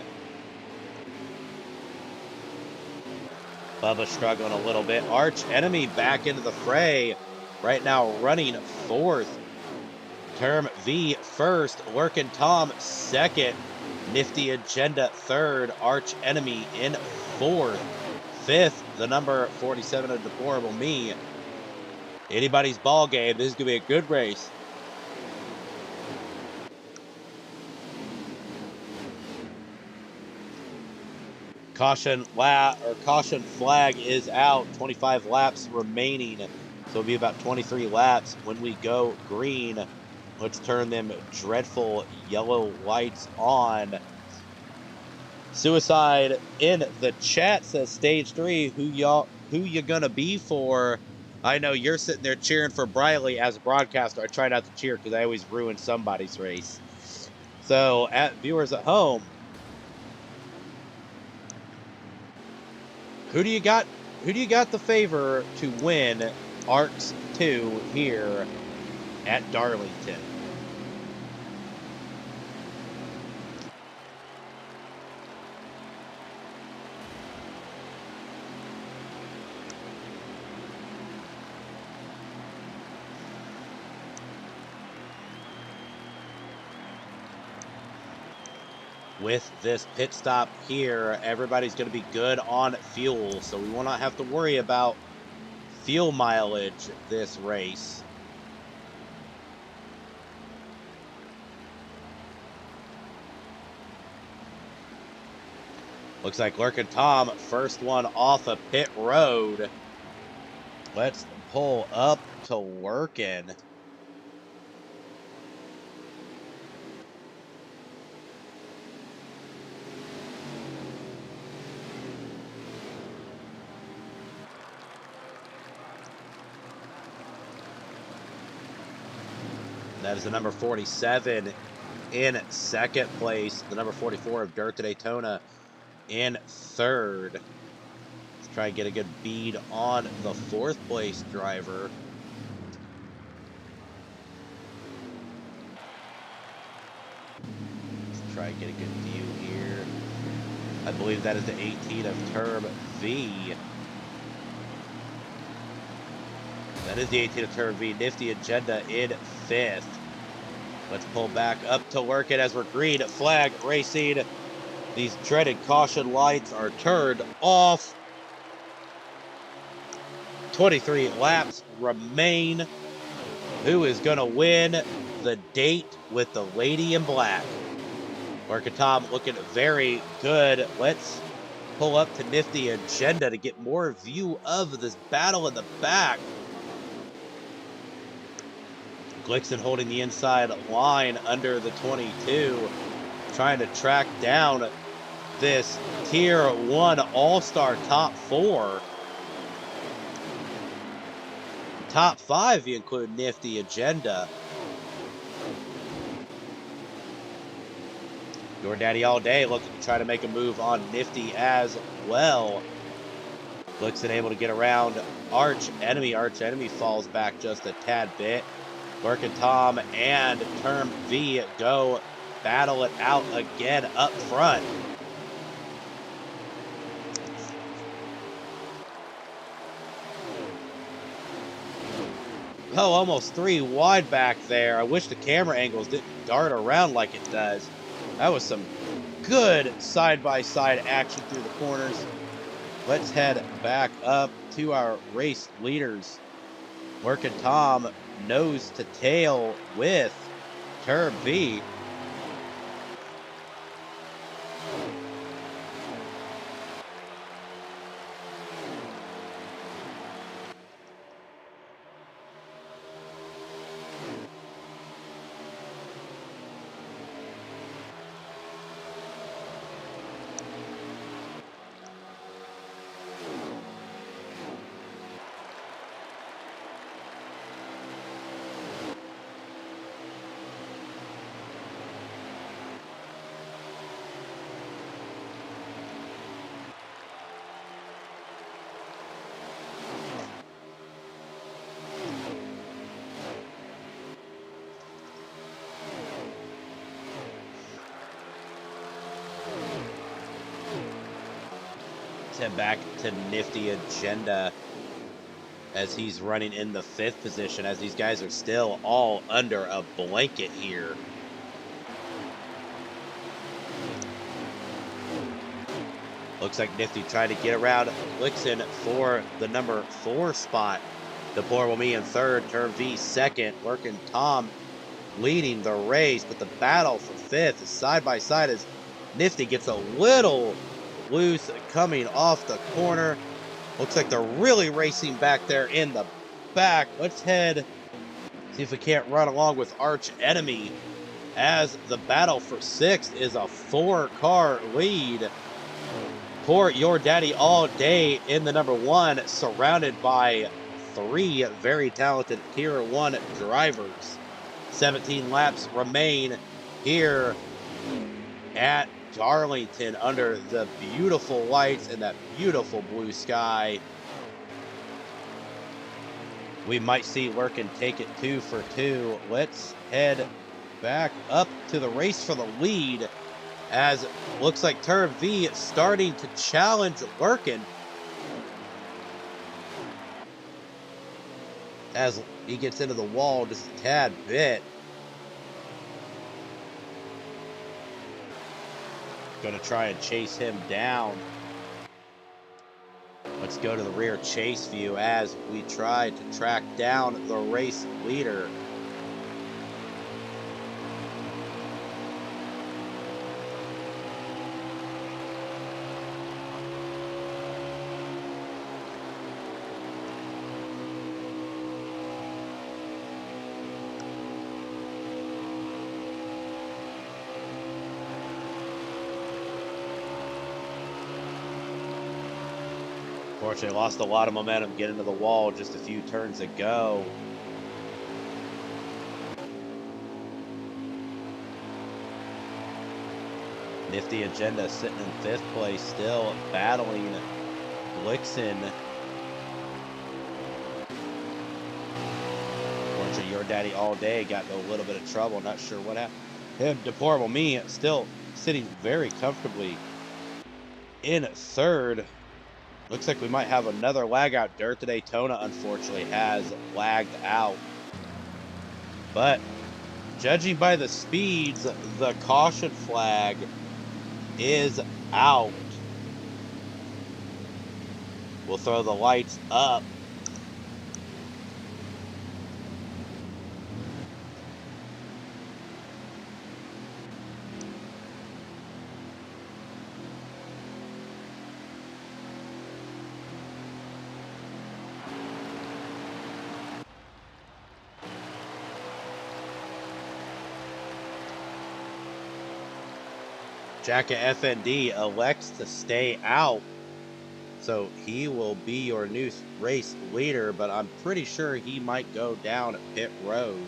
Bubba struggling a little bit. Arch Enemy back into the fray. Right now running fourth. Term V first. Lurkin' Tom second. Nifty Agenda third. Arch Enemy in fourth. Fifth, the number 47 of Deplorable Me. Anybody's ball game. This is going to be a good race. Caution flag is out. 25 laps remaining. So it'll be about 23 laps when we go green. Let's turn them dreadful yellow lights on. Suicide in the chat says stage 3. Who you gonna be for? I know you're sitting there cheering for Briley. As a broadcaster, I try not to cheer because I always ruin somebody's race. So, viewers at home, who do you got the favor to win ARCS 2 here at Darlington? With this pit stop here, everybody's going to be good on fuel, so we will not have to worry about fuel mileage this race. Looks like Lurkin' Tom, first one off a pit road. Let's pull up to Lurkin'. That is the number 47 in second place. The number 44 of Dirt to Daytona in third. Let's try and get a good bead on the fourth place driver. Let's try and get a good view here. I believe that is the 18 of Term V. That is the 18 of Term V. Nifty Agenda in fifth. Let's pull back up to Lurkin' as we're green flag racing. These dreaded caution lights are turned off. 23 laps remain. Who is going to win the date with the lady in black? Lurkin' Tom looking very good. Let's pull up to Nifty Agenda to get more view of this battle in the back. Glixon holding the inside line under the 22, trying to track down this Tier 1 All-Star top 4. Top 5 if you include Nifty Agenda. Your Daddy all day looking to try to make a move on Nifty as well. Glixon able to get around Arch Enemy. Arch Enemy falls back just a tad bit. Lurkin' Tom and Term V go battle it out again up front. Oh, almost 3 wide back there. I wish the camera angles didn't dart around like it does. That was some good side-by-side action through the corners. Let's head back up to our race leaders. Lurkin' Tom nose to tail with Term V. Let's head back to Nifty Agenda as he's running in the 5th position, as these guys are still all under a blanket here. Looks like Nifty trying to get around Blixen for the number 4 spot. Deplorable Me in 3rd, Turn V 2nd, Working Tom leading the race, but the battle for 5th is side by side as Nifty gets a little loose coming off the corner. Looks like they're really racing back there in the back. Let's head, see if we can't run along with Arch Enemy, as the battle for 6th is a 4-car lead. Pour Your Daddy All Day in the number 1, surrounded by 3 very talented Tier 1 drivers. 17 laps remain here at Darlington under the beautiful lights and that beautiful blue sky. We might see Lurkin take it 2 for 2. Let's head back up to the race for the lead, as looks like Turn V starting to challenge Lurkin as he gets into the wall just a tad bit. Going to try and chase him down. Let's go to the rear chase view as we try to track down the race leader. Unfortunately, lost a lot of momentum getting to the wall just a few turns ago. Nifty Agenda sitting in 5th place, still battling Blixen. Unfortunately, Your Daddy All Day got in a little bit of trouble. Not sure what happened. Him, Deplorable Me, still sitting very comfortably in 3rd. Looks like we might have another lag out. Dirt to Daytona, unfortunately, has lagged out. But judging by the speeds, the caution flag is out. We'll throw the lights up. Jacket FND elects to stay out, so he will be your new race leader, but I'm pretty sure he might go down pit road,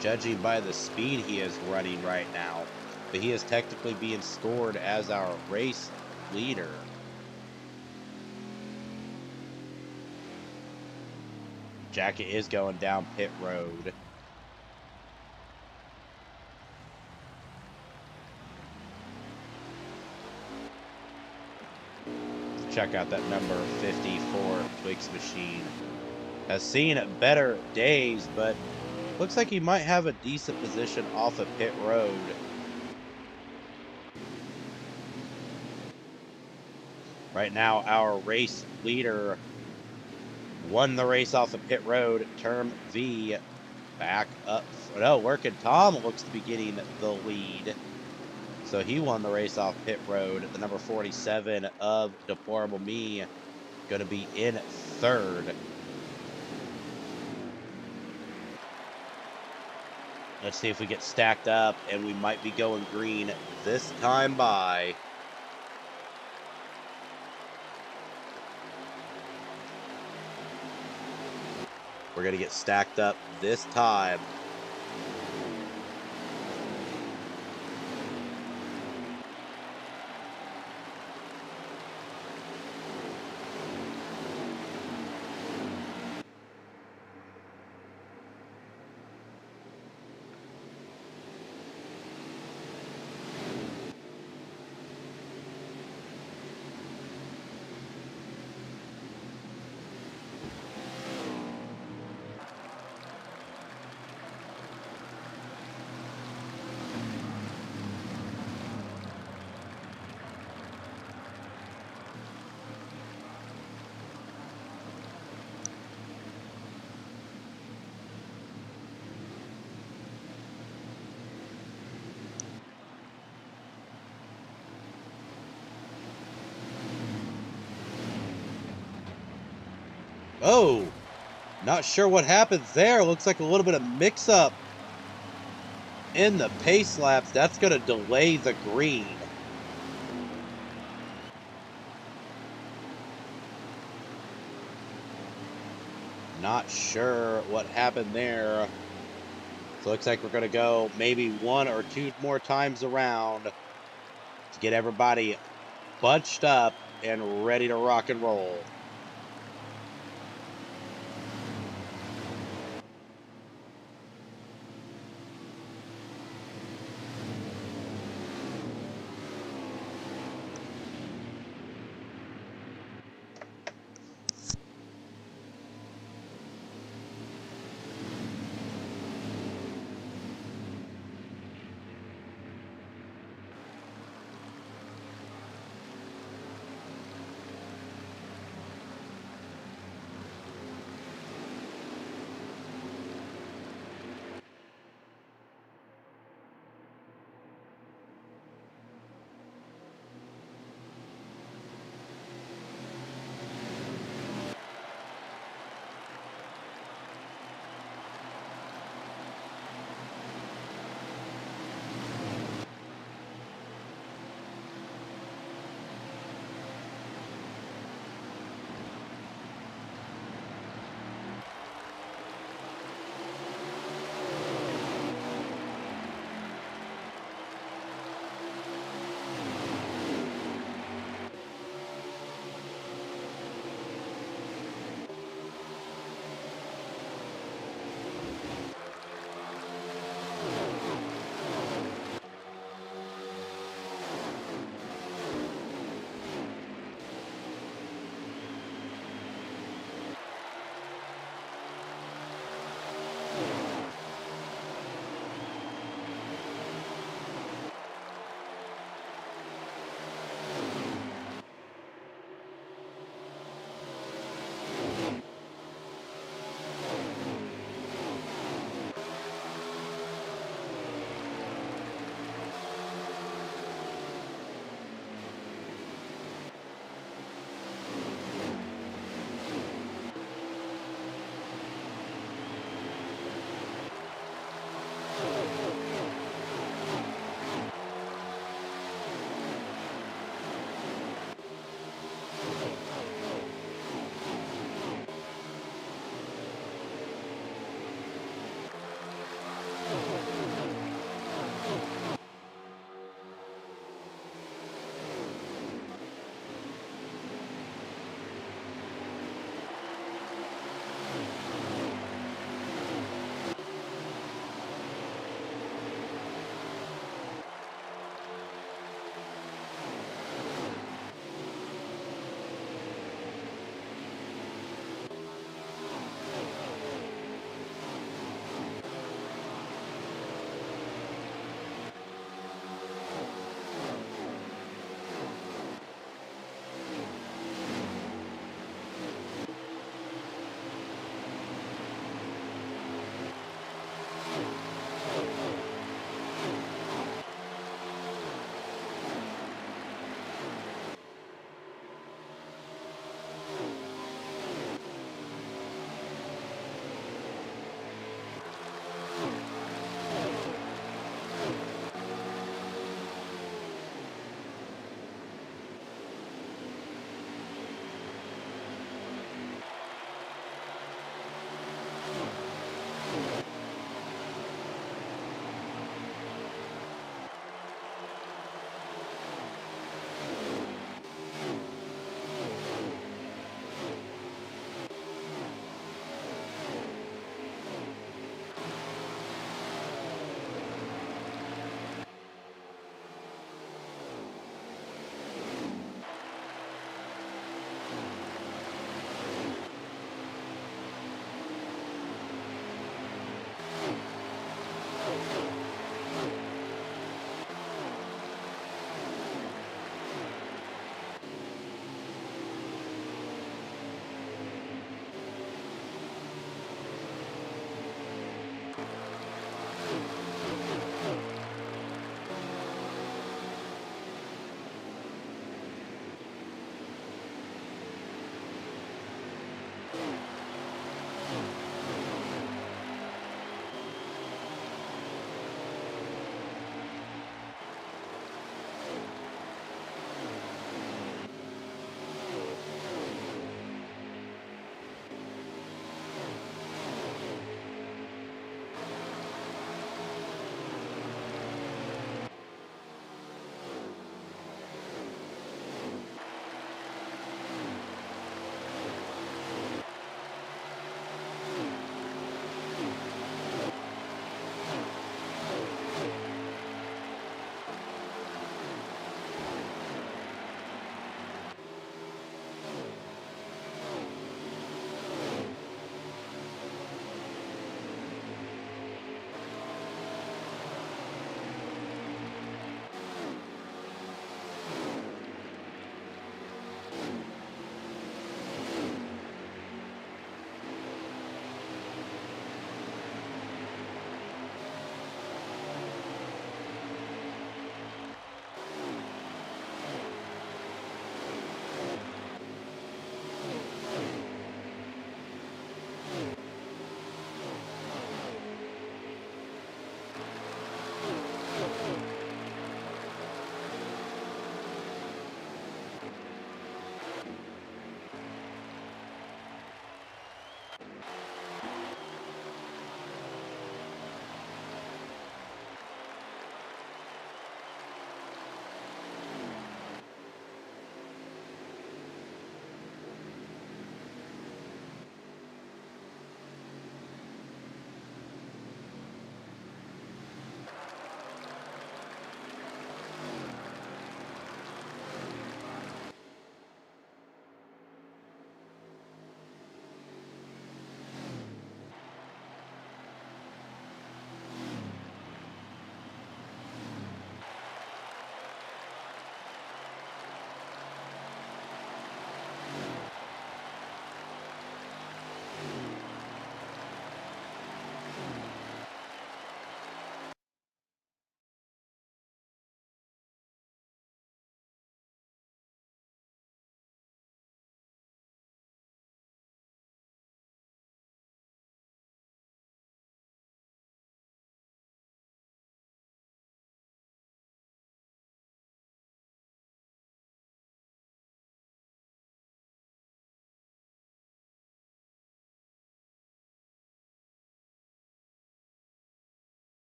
judging by the speed he is running right now. But he is technically being scored as our race leader. Jacket is going down pit road. Check out that number 54 Twix machine. Has seen better days, but looks like he might have a decent position off of pit road. Right now, our race leader won the race off of pit road. Term V back up. No, Working Tom looks to be getting the lead. So he won the race off pit road. The number 47 of Deplorable Me going to be in 3rd. Let's see if we get stacked up, and we might be going green this time by. We're going to get stacked up this time. Oh, not sure what happens there. Looks like a little bit of mix-up in the pace laps. That's going to delay the green. Not sure what happened there. So looks like we're going to go maybe 1 or 2 more times around to get everybody bunched up and ready to rock and roll.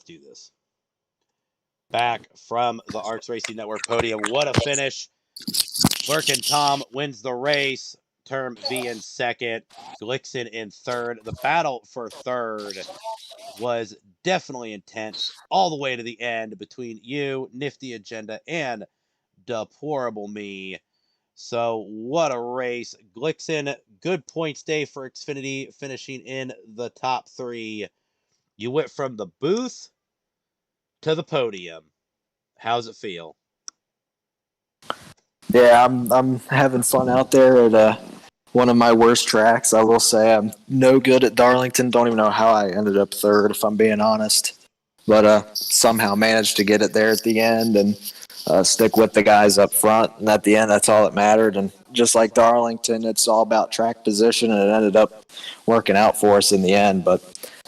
do this. Back from the ARCS Racing Network podium. What a finish. Lurkin Tom wins the race. Term V in second. Glixen in third. The battle for third was definitely intense all the way to the end between you, Nifty Agenda, and Deplorable Me. So what a race. Glixen, good points day for Xfinity, finishing in the top 3. You went from the booth to the podium. How's it feel? Yeah, I'm having fun out there at one of my worst tracks. I will say I'm no good at Darlington. Don't even know how I ended up third, if I'm being honest. But somehow managed to get it there at the end and stick with the guys up front. And at the end, that's all that mattered. And just like Darlington, it's all about track position, and it ended up working out for us in the end. But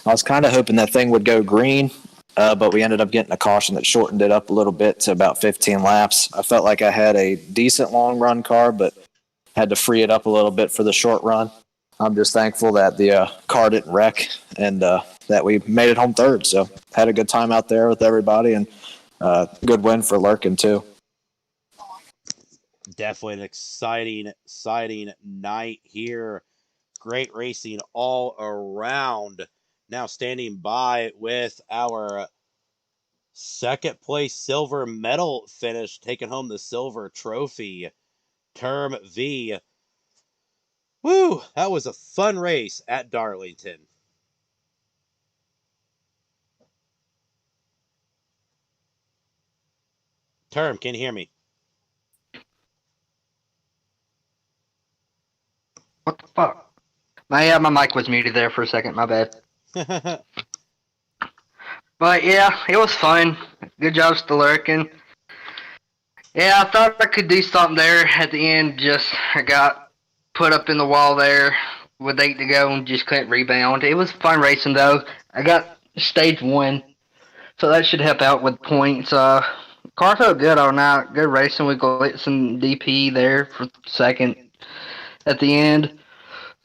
I was kind of hoping that thing would go green. But we ended up getting a caution that shortened it up a little bit to about 15 laps. I felt like I had a decent long run car, but had to free it up a little bit for the short run. I'm just thankful that the car didn't wreck and that we made it home third. So had a good time out there with everybody, and good win for Lurkin too. Definitely an exciting night here. Great racing all around. Now standing by with our second place silver medal finish, taking home the silver trophy. Term V. Woo! That was a fun race at Darlington. Term, can you hear me? What the fuck? My mic was muted there for a second. My bad. But yeah, it was fun. Good job, Stalurkin. Yeah, I thought I could do something there at the end. Just I got put up in the wall there with 8 to go and just couldn't rebound. It was fun racing though. I got stage 1, so that should help out with points. Car felt good all night. Good racing with Glitz and DP there for second at the end.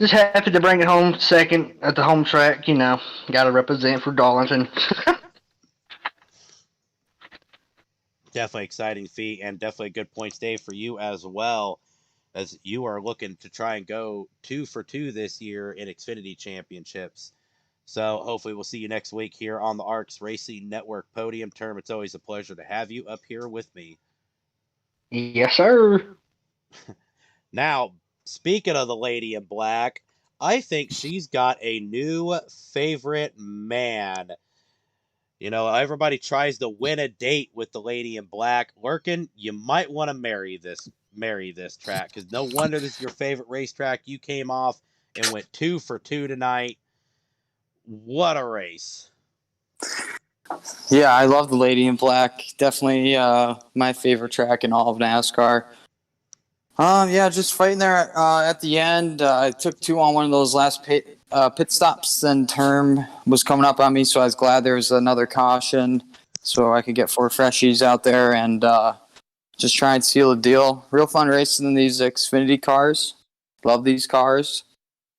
Just happy to bring it home second at the home track. You know, got to represent for Darlington. Definitely exciting feat, and definitely a good points day for you as well, as you are looking to try and go 2 for 2 this year in Xfinity Championships. So hopefully we'll see you next week here on the ARCS Racing Network podium. Term, it's always a pleasure to have you up here with me. Yes, sir. Now, speaking of the lady in black, I think she's got a new favorite man. You know, everybody tries to win a date with the lady in black. Lurkin, you might want to marry this track, because no wonder this is your favorite racetrack. You came off and went 2 for 2 tonight. What a race. Yeah, I love the Lady in Black. Definitely my favorite track in all of NASCAR. Yeah, just fighting there at the end. I took 2 on one of those last pit stops, then Term was coming up on me, so I was glad there was another caution so I could get 4 freshies out there and just try and seal a deal. Real fun racing in these Xfinity cars. Love these cars.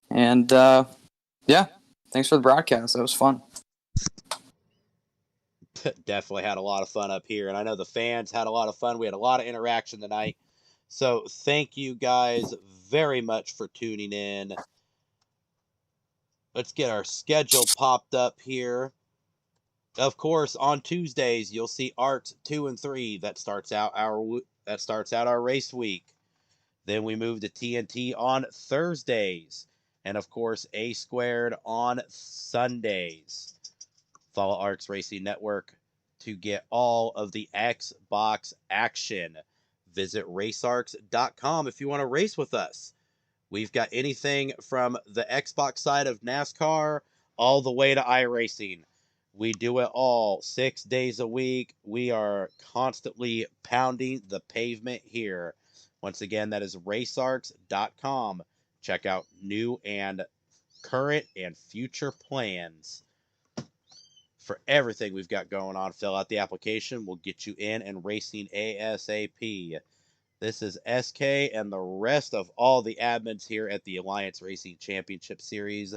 And yeah, thanks for the broadcast. That was fun. Definitely had a lot of fun up here, and I know the fans had a lot of fun. We had a lot of interaction tonight. So thank you guys very much for tuning in. Let's get our schedule popped up here. Of course, on Tuesdays you'll see ARCS 2 and 3. That starts out our race week. Then we move to TNT on Thursdays, and of course A Squared on Sundays. Follow ARCS Racing Network to get all of the Xbox action. Visit racearcs.com if you want to race with us. We've got anything from the Xbox side of NASCAR all the way to iRacing. We do it all 6 days a week. We are constantly pounding the pavement here. Once again, that is racearcs.com. Check out new and current and future plans for everything we've got going on. Fill out the application. We'll get you in and racing ASAP. This is SK and the rest of all the admins here at the Alliance Racing Championship Series